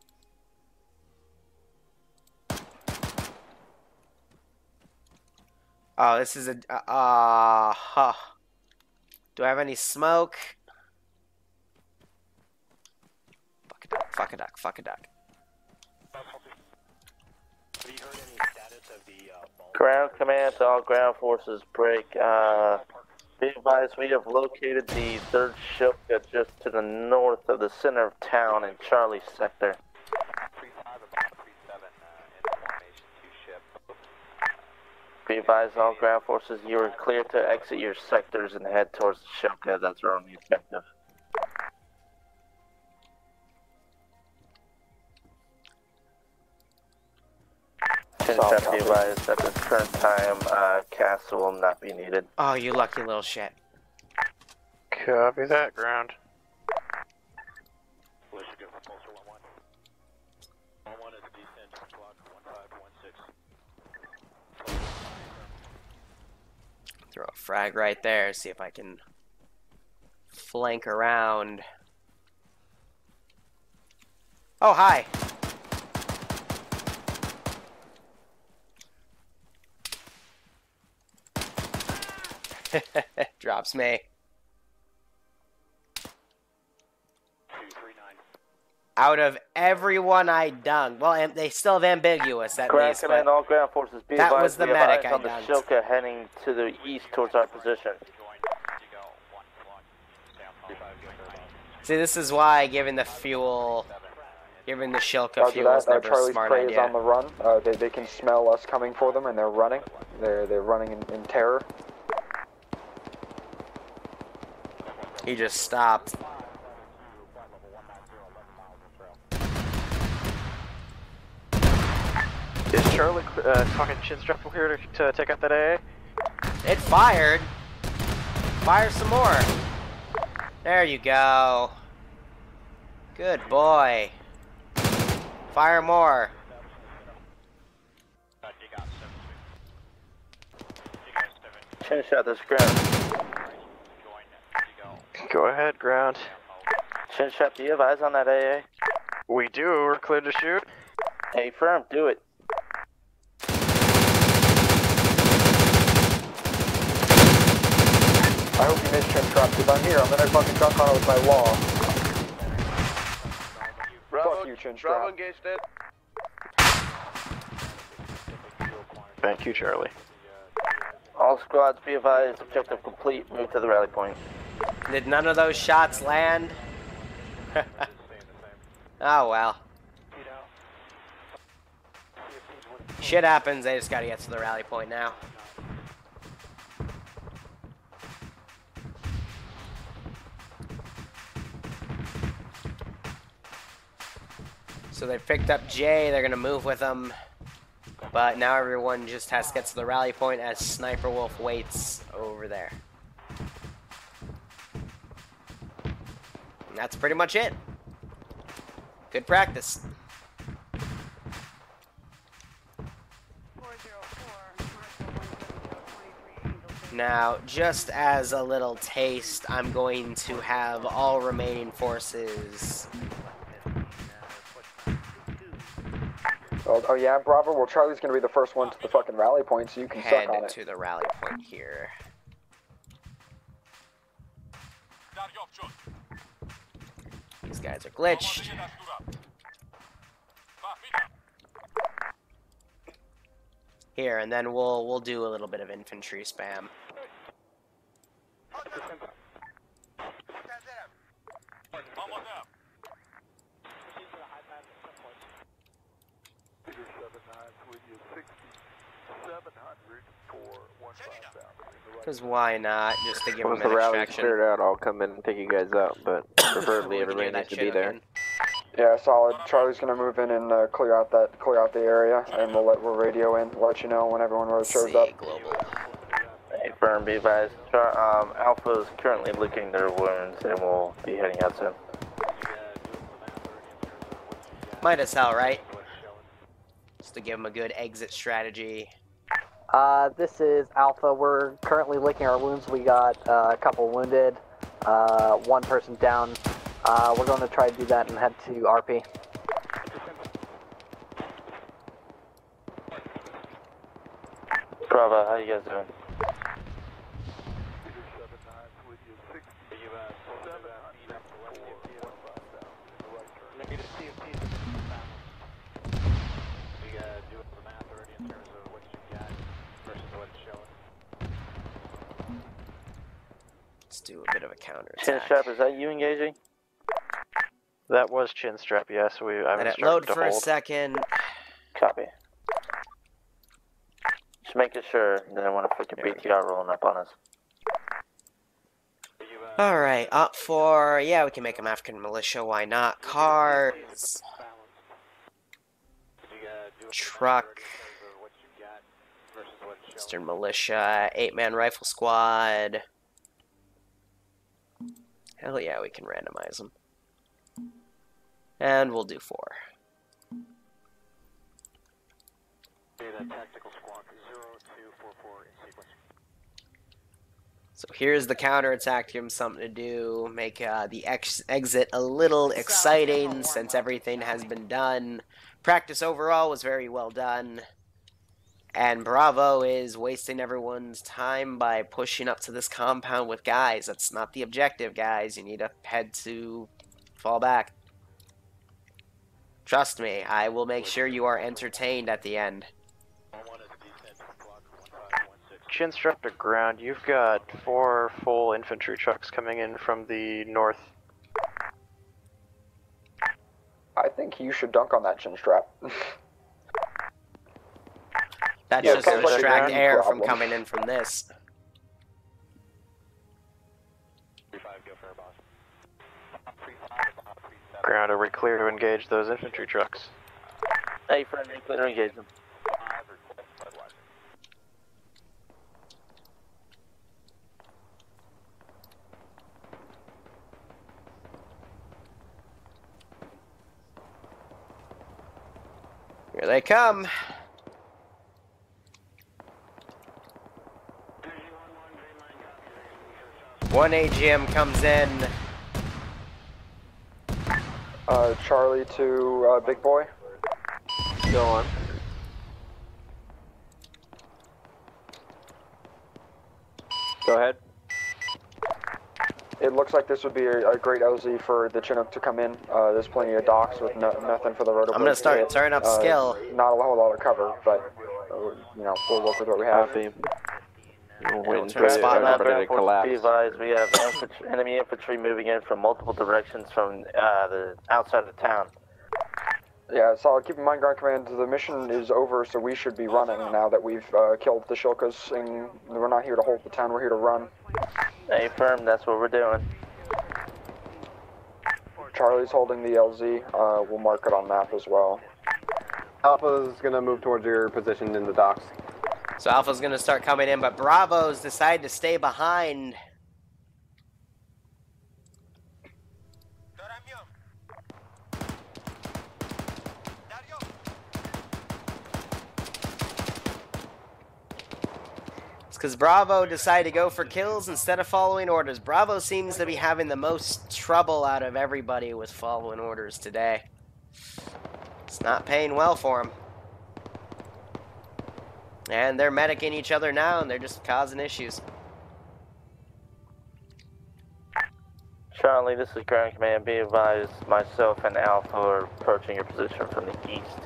Oh, this is a... Do I have any smoke? Fuck a duck, fuck a duck, fuck a duck. Ground command to all ground forces, break. Be advised, we have located the 3rd Shilka just to the north of the center of town in Charlie sector. Be advised, all ground forces, you are clear to exit your sectors and head towards the Shilka. That's our only objective. Be advised, at this current time, castle will not be needed. Oh, you lucky little shit. Copy that, ground. Throw a frag right there, see if I can flank around. Oh, hi. Drops me. Out of everyone I dunged. Well, they still have ambiguous at ground least. command, all ground forces. Be that advised, was the we have medic eyes I on the dunked. Shilka heading to the east towards our position. See, this is why giving the fuel Giving the Shilka Roger fuel is that. never a Charlie's smart prey is idea. on the run. They can smell us coming for them, and they're running. They're running in terror. He just stopped. Is Charlie talking Chinstrap from here to take out that AA? It fired. Fire some more. There you go. Good boy. Fire more. Chin shot this ground. Go ahead, ground. Chin shot, do you have eyes on that AA? We do. We're clear to shoot. Hey, firm, do it. I hope you missed Chin Trap, because I'm here. I'm gonna fucking jump on it with my wall. Bravo, Fuck you, Chin Bravo Strap. engaged it. Thank you, Charlie. All squads, be advised, objective complete, move to the rally point. Did none of those shots land? Oh well. Shit happens, they just gotta get to the rally point now. So they picked up Jay, they're gonna move with him. But now everyone just has to get to the rally point as Sniper Wolf waits over there. And that's pretty much it. Good practice. 404, Now, just as a little taste, I'm going to have all remaining forces. Oh yeah, Bravo. Well, Charlie's gonna be the first one to the fucking rally point, so you can Head suck on it. to the rally point here. These guys are glitched. Here, and then we'll do a little bit of infantry spam. Because why not? Just to give them Once an the rally's extraction. cleared out, I'll come in and pick you guys out, but preferably We can do everybody that needs to shit be there. again. Yeah, solid. Charlie's gonna move in and clear out the area, and we'll radio in, let you know when everyone shows up. Global. Hey, firm, be advised. Alpha is currently licking their wounds and will be heading out soon. Might as well, right? Just to give them a good exit strategy. This is Alpha. We're currently licking our wounds. We got a couple wounded, one person down. We're going to try to do that and head to RP. Bravo, how you guys doing? Let's do a bit of a counter Chin attack. strap, is that you engaging? That was Chinstrap, yes. I Let haven't it started load to for a hold. second. Copy. Just making sure that I want to fucking BTR rolling up on us. Alright, up for... Yeah, we can make them African militia, why not? Cars. Truck. Eastern militia. 8-man rifle squad. Hell yeah, we can randomize them. And we'll do 4. So here's the counterattack. Give him something to do. Make the exit a little exciting since everything has been done. Practice overall was very well done. And Bravo is wasting everyone's time by pushing up to this compound with guys. That's not the objective, guys. You need to head to fall back. Trust me, I will make sure you are entertained at the end. Chinstrap to ground. You've got 4 full infantry trucks coming in from the north. I think you should dunk on that chin strap. That's Yeah, just to sounds like a distract green air problem. from coming in from this. 35, go for a boss. 35, 37. Ground, are we clear to engage those infantry trucks? Hey, friend, you clear to engage them. 5 or 6, Budweiser. Here they come. One AGM comes in. Charlie to Big Boy. Go on. Go ahead. It looks like this would be a great LZ for the Chinook to come in. There's plenty of docks with nothing for the rotor. I'm gonna start turning up skill. Not a whole lot of cover, but you know, we'll work with what we have. Waiting turn for spotlight. everybody to collapse. Be advised, we have enemy infantry moving in from multiple directions from the outside of town. Yeah, solid. Keep in mind, Ground Command, the mission is over, so we should be running now that we've killed the Shilkas, and we're not here to hold the town, we're here to run. Hey, firm, that's what we're doing. Charlie's holding the LZ. We'll mark it on map as well. Alpha's gonna move towards your position in the docks. So Alpha's gonna start coming in, but Bravo's decided to stay behind. It's because Bravo decided to go for kills instead of following orders. Bravo seems to be having the most trouble out of everybody with following orders today. It's not paying well for them. And they're medicing each other now, and they're just causing issues. Charlie, this is Ground Command. Be advised, myself and Alpha are approaching your position from the east.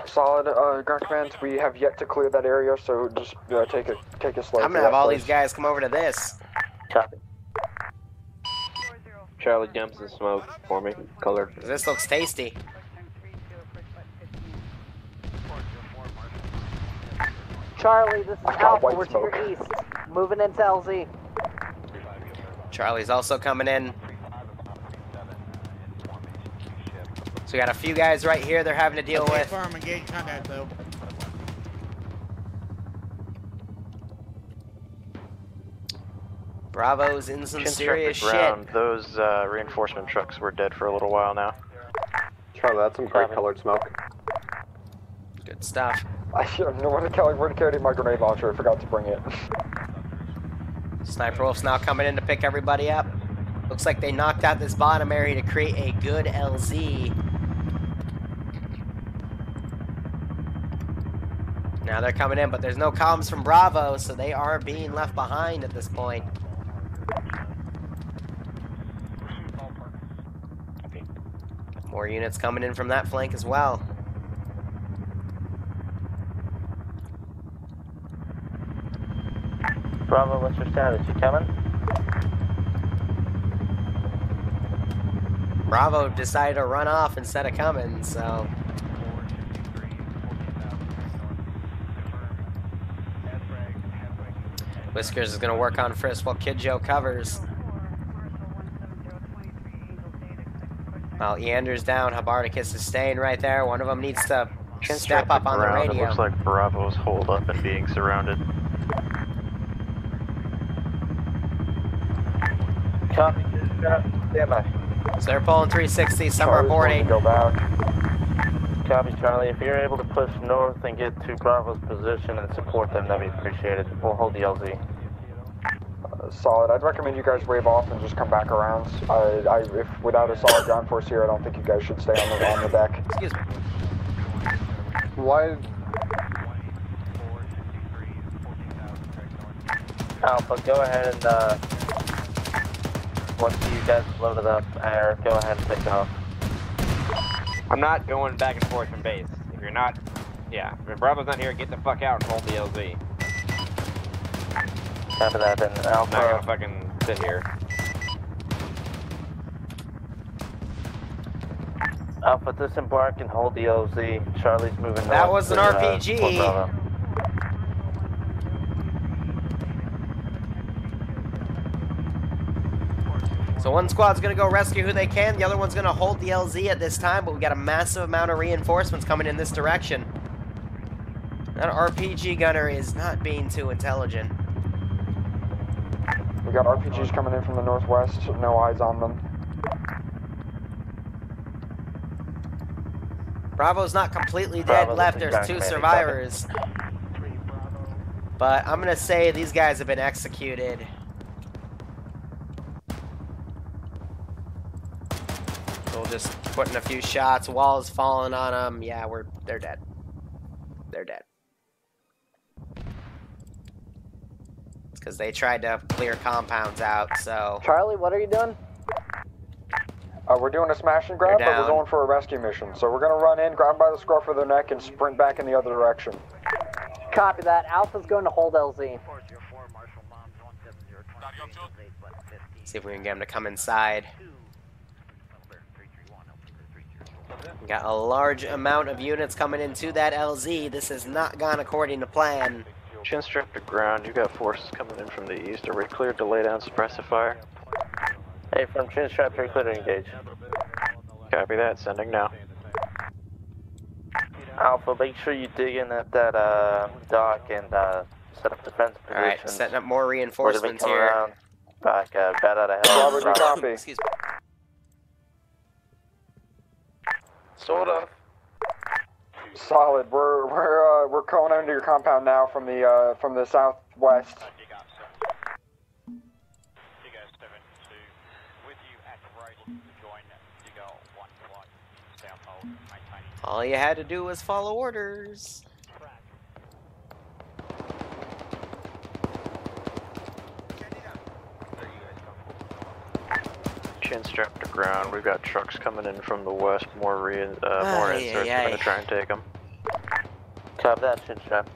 Solid, Ground Command, we have yet to clear that area, so just take it slow. I'm gonna have all these guys come over to this. Copy. Charlie jumps in smoke for me, colored. This looks tasty. Charlie, this is I got Alpha. white We're to smoke. your east. Moving into LZ. Charlie's also coming in. So we got a few guys right here they're having to deal with. Farm engage combat though. Bravo's in some serious shit. Ground. Those reinforcement trucks were dead for a little while now. Charlie, that's some great colored smoke. Good stuff. I should have known where to carry my grenade launcher. I forgot to bring it. Sniper Wolf's now coming in to pick everybody up. Looks like they knocked out this bottom area to create a good LZ. Now they're coming in, but there's no comms from Bravo, so they are being left behind at this point. More units coming in from that flank as well. Bravo, what's your status? You coming? Bravo decided to run off instead of coming, so... Whiskers is going to work on Frisk while Kid Joe covers. Well, Eander's down. Habarticus is staying right there. One of them needs to step up on the Ground. radio. It looks like Bravo's holed up and being surrounded. Copy. Stand by. So they're pulling 360. Some are Charlie's boarding. going to go back. Copy, Charlie. If you're able to push north and get to Bravo's position and support them, that'd be appreciated. We'll hold the LZ. Solid. I'd recommend you guys wave off and just come back around. If without a solid ground force here, I don't think you guys should stay on the deck. Excuse me. Why? Alpha, go ahead and, once you guys loaded up air, go ahead and take off. I'm not going back and forth from base. If you're not, yeah. If Bravo's not here, get the fuck out and hold the LZ. After that, then I'm not Alpha. gonna fucking sit here. Alpha, disembark and hold the LZ. Charlie's moving north. That was an to, RPG. Fort Bravo. So one squad's gonna go rescue who they can, the other one's gonna hold the LZ at this time, but we got a massive amount of reinforcements coming in this direction. That RPG gunner is not being too intelligent. We got RPGs coming in from the northwest, no eyes on them. Bravo's not completely dead Bravo, left, this is there's John 2 Command, survivors. But I'm gonna say these guys have been executed. We'll just put in a few shots, walls falling on them. Yeah, they're dead. They're dead. It's because they tried to clear compounds out, so... Charlie, what are you doing? We're doing a smash and grab, but we're going for a rescue mission. So we're going to run in, grab them by the scruff of their neck, and sprint back in the other direction. Copy that. Alpha's going to hold LZ. See if we can get them to come inside. We got a large amount of units coming into that LZ. This has not gone according to plan. Chin strap to ground. You got forces coming in from the east. Are we cleared to lay down suppressive fire? Hey, from chin strap, you're clear to engage. Copy that. Sending now. Alpha, make sure you dig in at that dock and set up defense positions. Alright, setting up more reinforcements We're here. around. Back, bat out of hell. Robert, you copy? Excuse me. Sort of. Solid. We're going under your compound now from the southwest. All you had to do was follow orders. Chin strap to ground. We've got trucks coming in from the west. More inserts. We're gonna try and take them. Copy that, chin strap.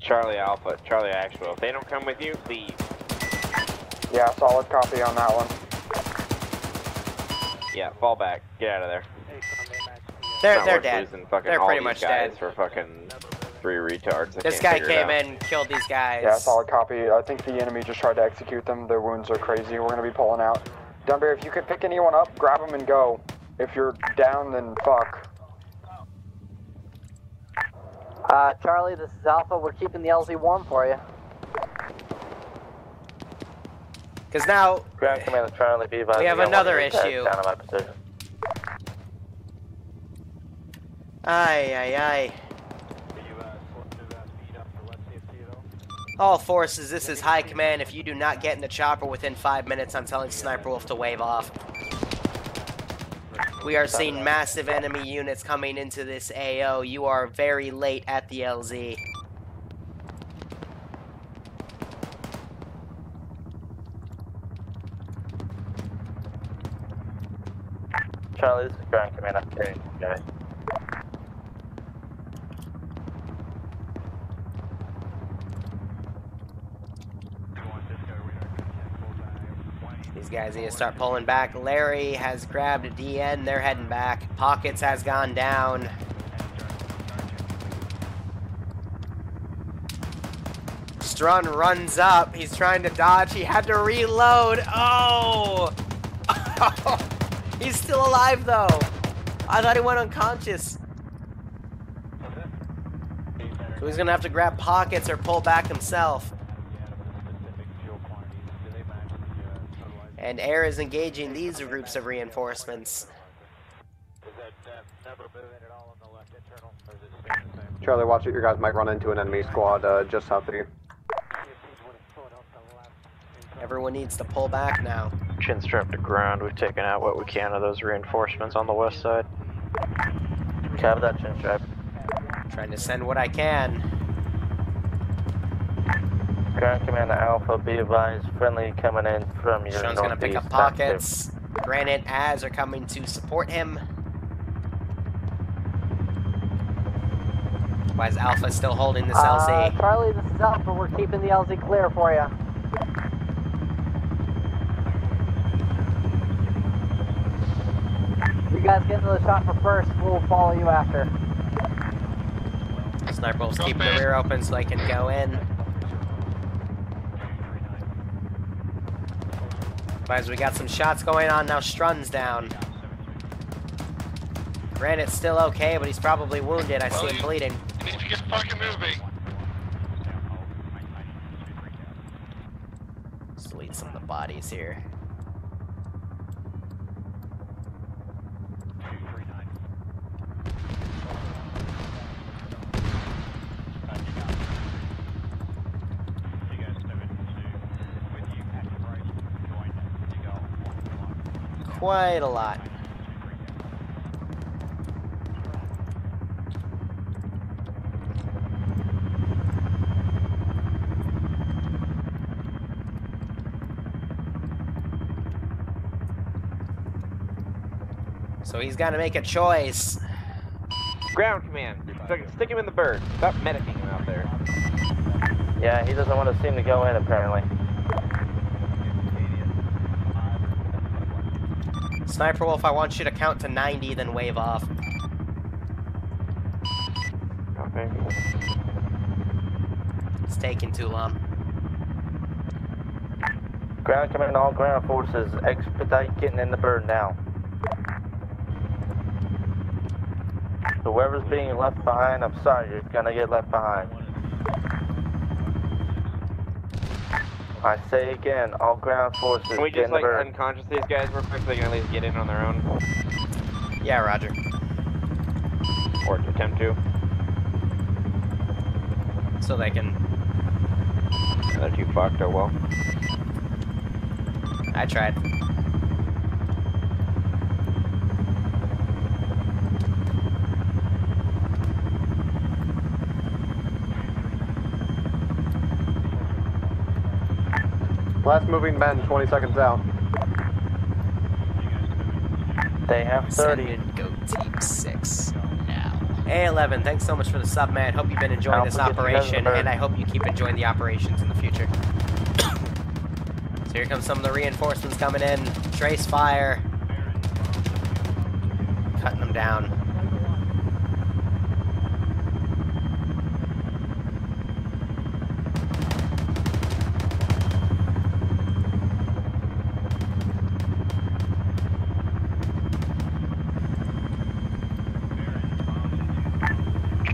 Charlie Alpha, Charlie Actual. If they don't come with you, leave. Yeah, solid copy on that one. Yeah, fall back. Get out of there. They're dead. They're pretty much dead. For fucking 3 retards. This guy came in, killed these guys. Yeah, solid copy. I think the enemy just tried to execute them. Their wounds are crazy. We're gonna be pulling out. Dunbar, if you could pick anyone up, grab them and go. If you're down, then fuck. Charlie, this is Alpha. We're keeping the LZ warm for you. Because now Ground Commander Charlie, be advised. we have another issue. Down in my position. Aye. All forces, this is High Command. If you do not get in the chopper within 5 minutes, I'm telling Sniper Wolf to wave off. We are seeing massive enemy units coming into this AO. You are very late at the LZ. Charlie, this is Ground Commander. I'm carrying you guys. These guys need to start pulling back. Larry has grabbed a DN. They're heading back. Pockets has gone down. Strun runs up. He's trying to dodge. He had to reload. Oh! He's still alive, though. I thought he went unconscious. So he's going to have to grab Pockets or pull back himself. And Air is engaging these groups of reinforcements. Charlie, watch it. Your guys might run into an enemy squad just south of you. Everyone needs to pull back now. Chin strap to ground. We've taken out what we can of those reinforcements on the west side. Copy that, chin strap. Trying to send what I can. Ground Commander Alpha, be advised, friendly coming in from your Sean's gonna pick up Pockets. Granite Az are coming to support him. Why is Alpha still holding this LZ? Charlie, this is Alpha. We're keeping the LZ clear for you. You guys get into the shot for first. We'll follow you after. Sniper Wolf's keeping the rear open so they can go in. Guys, we got some shots going on now. Strun's down. Granite's still okay, but he's probably wounded. I see him bleeding. You need to get fucking moving. Let's delete some of the bodies here. Quite a lot. So he's got to make a choice. Ground command. Stick him in the bird. Stop medicing him out there. Yeah, he doesn't want to seem to go in, apparently. Sniper Wolf, I want you to count to 90, then wave off. Okay. It's taking too long. Ground command, all ground forces, expedite getting in the bird now. Whoever's being left behind, I'm sorry, you're gonna get left behind. I say again, all ground forces, Can we get just in the bird. unconscious these guys real quick so they can at least get in on their own? Yeah, Roger. Or attempt to. So they can... They're too fucked, oh well. I tried. Last moving men, 20 seconds out. They have 30. Send in Go Team 6 now. A11, thanks so much for the sub, man. Hope you've been enjoying this operation, and I hope you keep enjoying the operations in the future. So here come some of the reinforcements coming in. Trace fire. Cutting them down.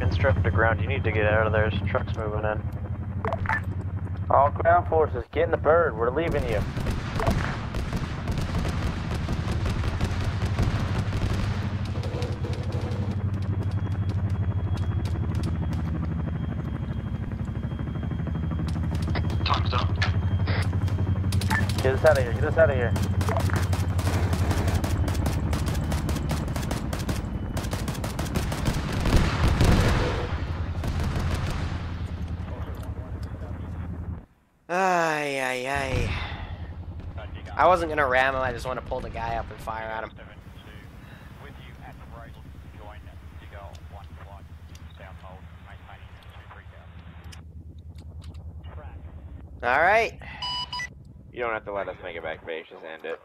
Instructor ground, you need to get out of there. There's trucks moving in. All ground forces, get in the bird. We're leaving you. Time's up. Get us out of here. Get us out of here. Ay, ay, ay. I wasn't gonna ram him, I just want to pull the guy up and fire at him. Alright. You don't have to let us make it back base, just end it.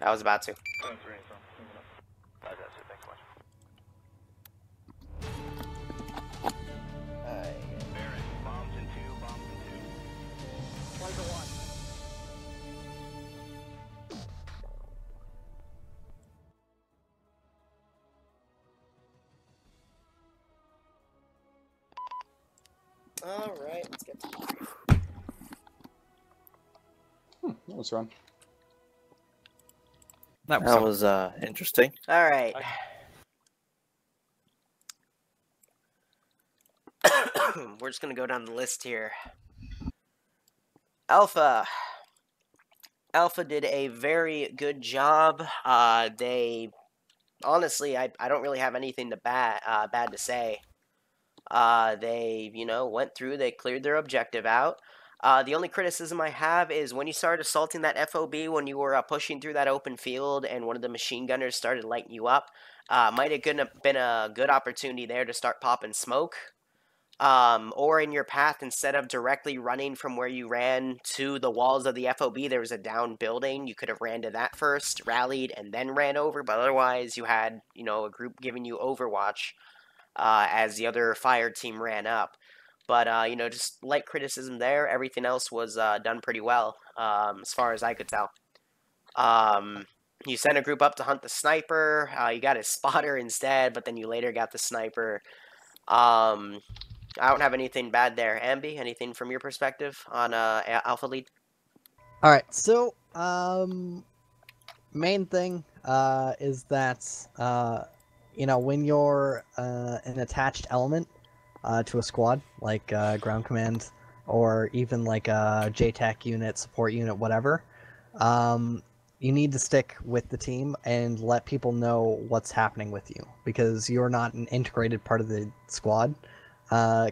I was about to. Alright, let's get to debrief. That was fun. That was interesting. Alright. We're just gonna go down the list here. Alpha. Alpha did a very good job. They honestly, I don't really have anything to bad to say. They, you know, went through, they cleared their objective out. The only criticism I have is when you started assaulting that FOB, when you were pushing through that open field and one of the machine gunners started lighting you up, might have been a good opportunity there to start popping smoke. or in your path, instead of directly running from where you ran to the walls of the FOB, there was a down building. You could have ran to that first, rallied, and then ran over, but otherwise you had, you know, a group giving you overwatch as the other fire team ran up. But, you know, just light criticism there. Everything else was done pretty well, as far as I could tell. You sent a group up to hunt the sniper. You got his spotter instead, but then you later got the sniper. I don't have anything bad there. Ambi, anything from your perspective on Alpha Lead? All right, so main thing is that you know, when you're an attached element to a squad, like ground command or even like a JTAC unit, support unit, whatever, you need to stick with the team and let people know what's happening with you, because you're not an integrated part of the squad.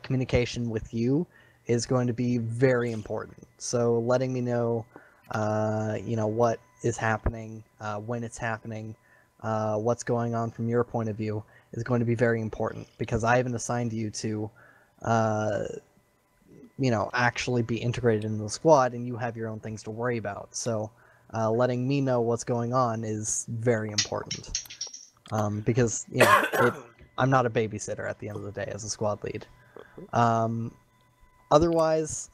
Communication with you is going to be very important. So letting me know, you know, what is happening, when it's happening, what's going on from your point of view is going to be very important, because I haven't assigned you to, you know, actually be integrated into the squad, and you have your own things to worry about. So letting me know what's going on is very important, because, you know, I'm not a babysitter at the end of the day as a squad lead. Otherwise,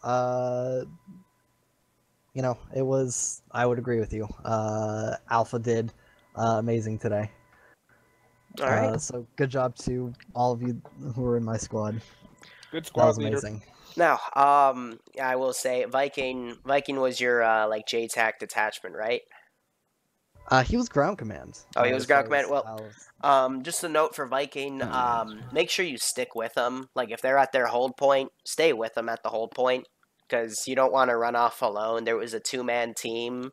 you know, it was, I would agree with you. Alpha did amazing today. All right. So good job to all of you who were in my squad. Good That squad was leader. amazing. Now, I will say Viking was your like JTAC detachment, right? He was ground command. Oh, he was as ground far as command. Well, just a note for Viking: make sure you stick with them. Like if they're at their hold point, stay with them at the hold point, because you don't want to run off alone. There was a 2-man team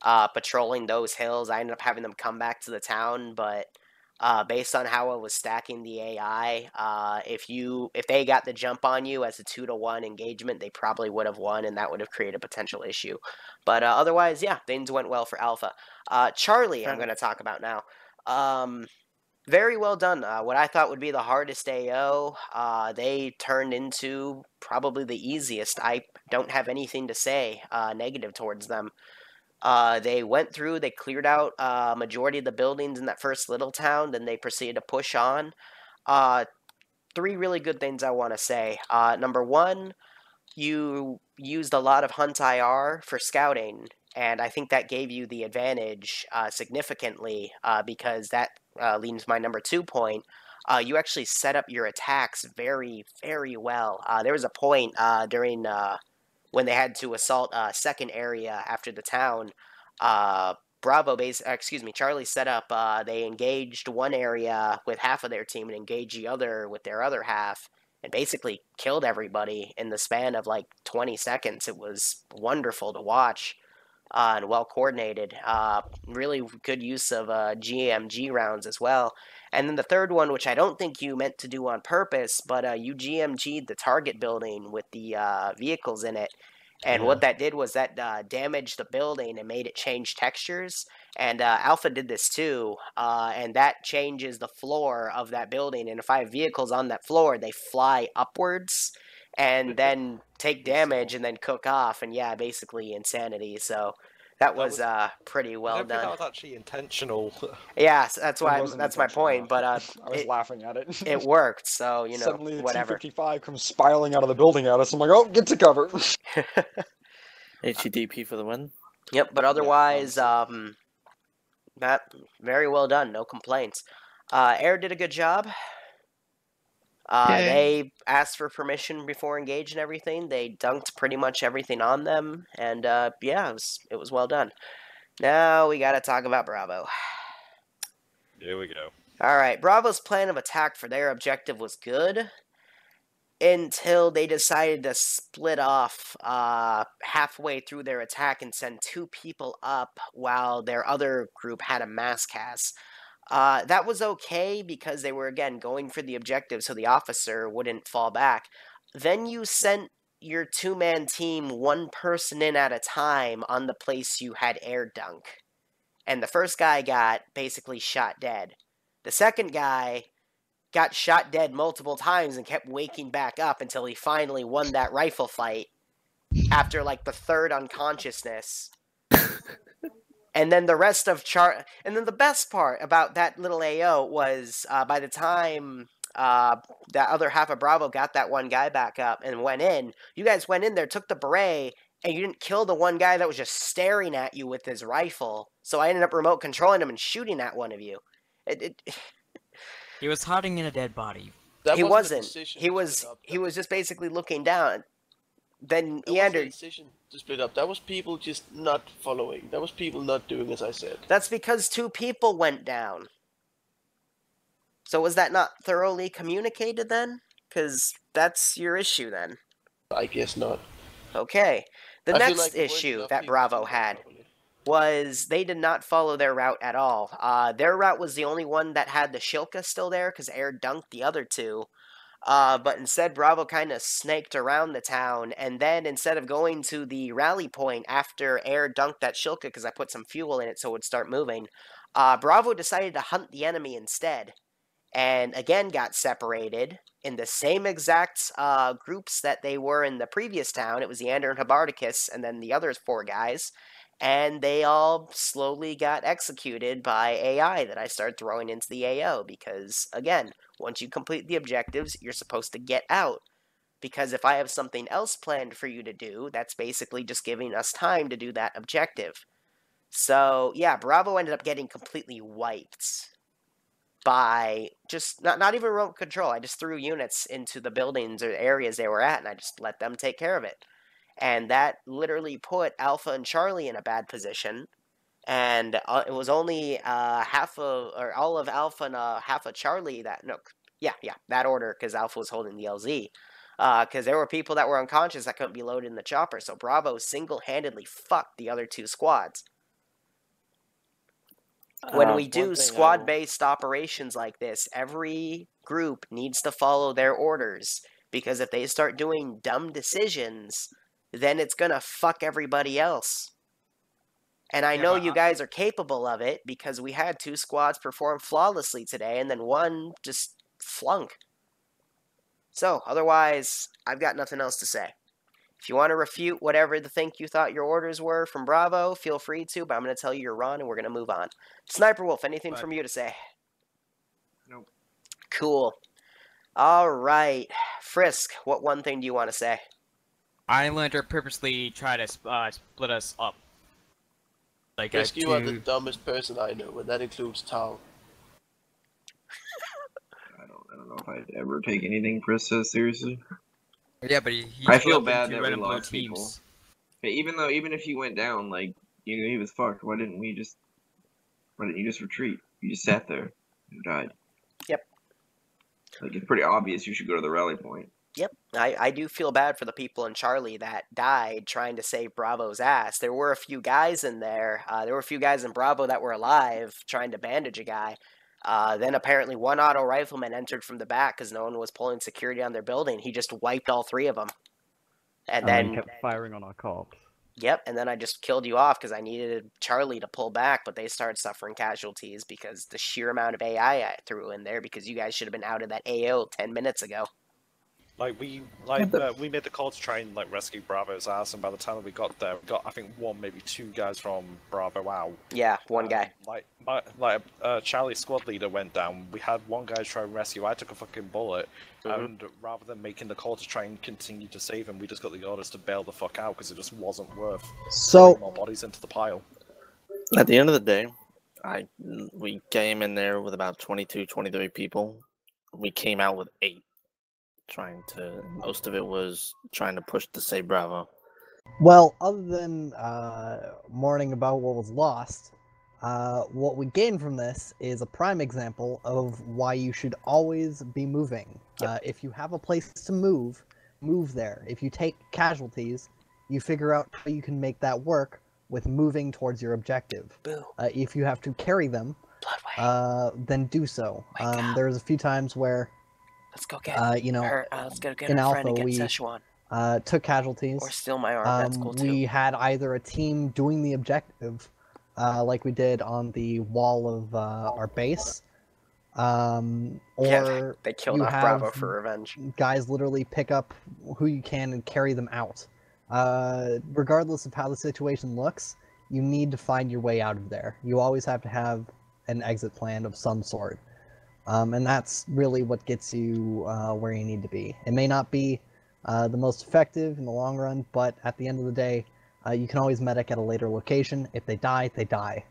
patrolling those hills. I ended up having them come back to the town, but based on how I was stacking the AI, if they got the jump on you as a 2-to-1 engagement, they probably would have won, and that would have created a potential issue. But otherwise, yeah, things went well for Alpha. Charlie, I'm going to talk about now. Very well done. What I thought would be the hardest AO, they turned into probably the easiest. I don't have anything to say negative towards them. They went through, they cleared out majority of the buildings in that first little town, then they proceeded to push on. 3 really good things I want to say. Number 1, you used a lot of Hunt IR for scouting, and I think that gave you the advantage significantly, because that leads to my number 2 point. You actually set up your attacks very, very well. There was a point during when they had to assault a second area after the town. Charlie set up, they engaged one area with half of their team and engaged the other with their other half, and basically killed everybody in the span of like 20 seconds. It was wonderful to watch and well coordinated. Really good use of GMG rounds as well. And then the third one, which I don't think you meant to do on purpose, but you GMG'd the target building with the vehicles in it. And what that did was that damaged the building and made it change textures. And Alpha did this too. And that changes the floor of that building. And if I have vehicles on that floor, they fly upwards and then take damage and then cook off. And yeah, basically insanity. So that was pretty well I don't think done. that was actually intentional. Yeah, so that's why wasn't that's my point. But I was laughing at it. It worked. So you know, Suddenly, a whatever. T-55 comes spiraling out of the building at us. I'm like, oh, get to cover. HEDP for the win. Yep, but otherwise, that very well done. No complaints. Air did a good job. They asked for permission before engaging everything. They dunked pretty much everything on them, and yeah, it was well done. Now we got to talk about Bravo. Here we go. All right, Bravo's plan of attack for their objective was good until they decided to split off halfway through their attack and send 2 people up while their other group had a mass cast. That was okay because they were, again, going for the objective so the officer wouldn't fall back. Then you sent your 2-man team 1 person in at a time on the place you had air dunk. And the first guy got basically shot dead. The second guy got shot dead multiple times and kept waking back up until he finally won that rifle fight after like the third unconsciousness. And then the rest of and then the best part about that little AO was by the time that other half of Bravo got that one guy back up and went in, you guys went in there, took the beret, and you didn't kill the one guy that was just staring at you with his rifle. So I ended up remote controlling him and shooting at one of you. He was hiding in a dead body. He wasn't. He was just basically looking down. Then he entered. Decision to split up. That was people just not following. That was people not doing as I said. That's because 2 people went down. So was that not thoroughly communicated then? Because that's your issue then. I guess not. Okay. The I feel next like there weren't issue enough that people Bravo to do had that properly. was they did not follow their route at all. Their route was the only one that had the Shilka still there because Air dunked the other 2. But instead, Bravo kind of snaked around the town, and then instead of going to the rally point after Air dunked that Shilka because I put some fuel in it so it would start moving, Bravo decided to hunt the enemy instead, and again got separated in the same exact groups that they were in the previous town. It was Leander and Habardicus, and then the other 4 guys, and they all slowly got executed by AI that I started throwing into the AO because, again, once you complete the objectives, you're supposed to get out. Because if I have something else planned for you to do, that's basically just giving us time to do that objective. So, yeah, Bravo ended up getting completely wiped by just, not even remote control. I just threw units into the buildings or areas they were at, and I just let them take care of it. And that literally put Alpha and Charlie in a bad position. And it was only all of Alpha and half of Charlie that, that order, because Alpha was holding the LZ. Because there were people that were unconscious that couldn't be loaded in the chopper. So Bravo single-handedly fucked the other 2 squads. When we do squad-based operations like this, every group needs to follow their orders. Because if they start doing dumb decisions, then it's gonna fuck everybody else. And I know you guys are capable of it, because we had 2 squads perform flawlessly today, and then 1 just flunk. So, otherwise, I've got nothing else to say. If you want to refute whatever the think you thought your orders were from Bravo, feel free to, but I'm going to tell you you're wrong, and we're going to move on. Sniper Wolf, anything from you to say? Nope. Cool. Alright. Frisk, what one thing do you want to say? Islander purposely tried to split us up. Like Frisk, you are the dumbest person I know, and that includes Tao. I don't know if I'd ever take anything Chris says seriously. Yeah, but I feel bad that we lost people. But even if he went down, like, you know, he was fucked. Why didn't you just retreat? You just sat there and died. Yep. Like, it's pretty obvious you should go to the rally point. Yep, I do feel bad for the people in Charlie that died trying to save Bravo's ass. There were a few guys in there. There were a few guys in Bravo that were alive trying to bandage a guy. Then apparently 1 auto rifleman entered from the back because no one was pulling security on their building. He just wiped all 3 of them. And then kept firing on our cops. Yep, and then I just killed you off because I needed Charlie to pull back, but they started suffering casualties because the sheer amount of AI I threw in there because you guys should have been out of that AO 10 minutes ago. Like we made the call to try and like rescue Bravo's ass, and by the time we got there, we got I think 1, maybe 2 guys from Bravo. Wow. Yeah, 1 guy. Charlie's squad leader went down. We had 1 guy try and rescue. I took a fucking bullet, and rather than making the call to try and continue to save him, we just got the orders to bail the fuck out because it just wasn't worth putting more bodies into the pile. At the end of the day, we came in there with about 22, 23 people. We came out with 8. Most of it was trying to push to save Bravo. Well, other than mourning about what was lost, what we gained from this is a prime example of why you should always be moving. Yep. If you have a place to move there. If you take casualties, you figure out how you can make that work with moving towards your objective. If you have to carry them, then do so. There's a few times where let's go get let's go get in our Alpha, friend and we get Szechuan. Took casualties. Or steal my arm, that's cool too. We had either a team doing the objective, like we did on the wall of our base, Or they killed you off have Bravo for revenge. guys literally pick up who you can and carry them out. Regardless of how the situation looks, you need to find your way out of there. You always have to have an exit plan of some sort. And that's really what gets you where you need to be. It may not be the most effective in the long run, but at the end of the day, you can always medic at a later location. If they die, they die.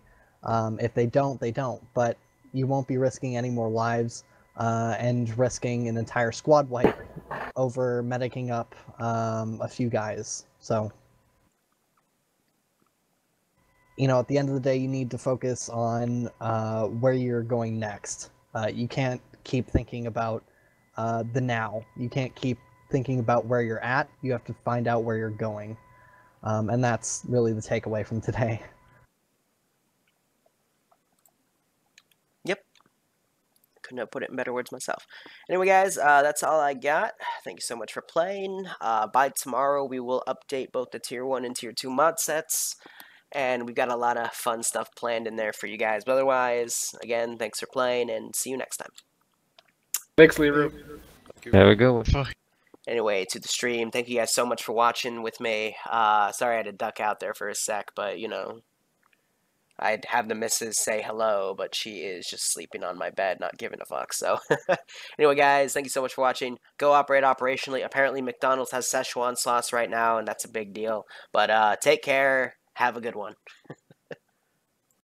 If they don't, they don't. But you won't be risking any more lives and risking an entire squad wipe over medicing up a few guys. So, you know, at the end of the day, you need to focus on where you're going next. You can't keep thinking about the now. You can't keep thinking about where you're at. You have to find out where you're going. And that's really the takeaway from today. Yep. Couldn't have put it in better words myself. Anyway, guys, that's all I got. Thank you so much for playing. By tomorrow, we will update both the Tier 1 and Tier 2 mod sets. And we've got a lot of fun stuff planned in there for you guys. But otherwise, again, thanks for playing, and see you next time. Thanks, Liru. Have a good one. Anyway, to the stream, thank you guys so much for watching with me. Sorry I had to duck out there for a sec, but, you know, I'd have the missus say hello, but she is just sleeping on my bed, not giving a fuck. So, anyway, guys, thank you so much for watching. Go operate operationally. Apparently, McDonald's has Szechuan sauce right now, and that's a big deal. But take care. Have a good one.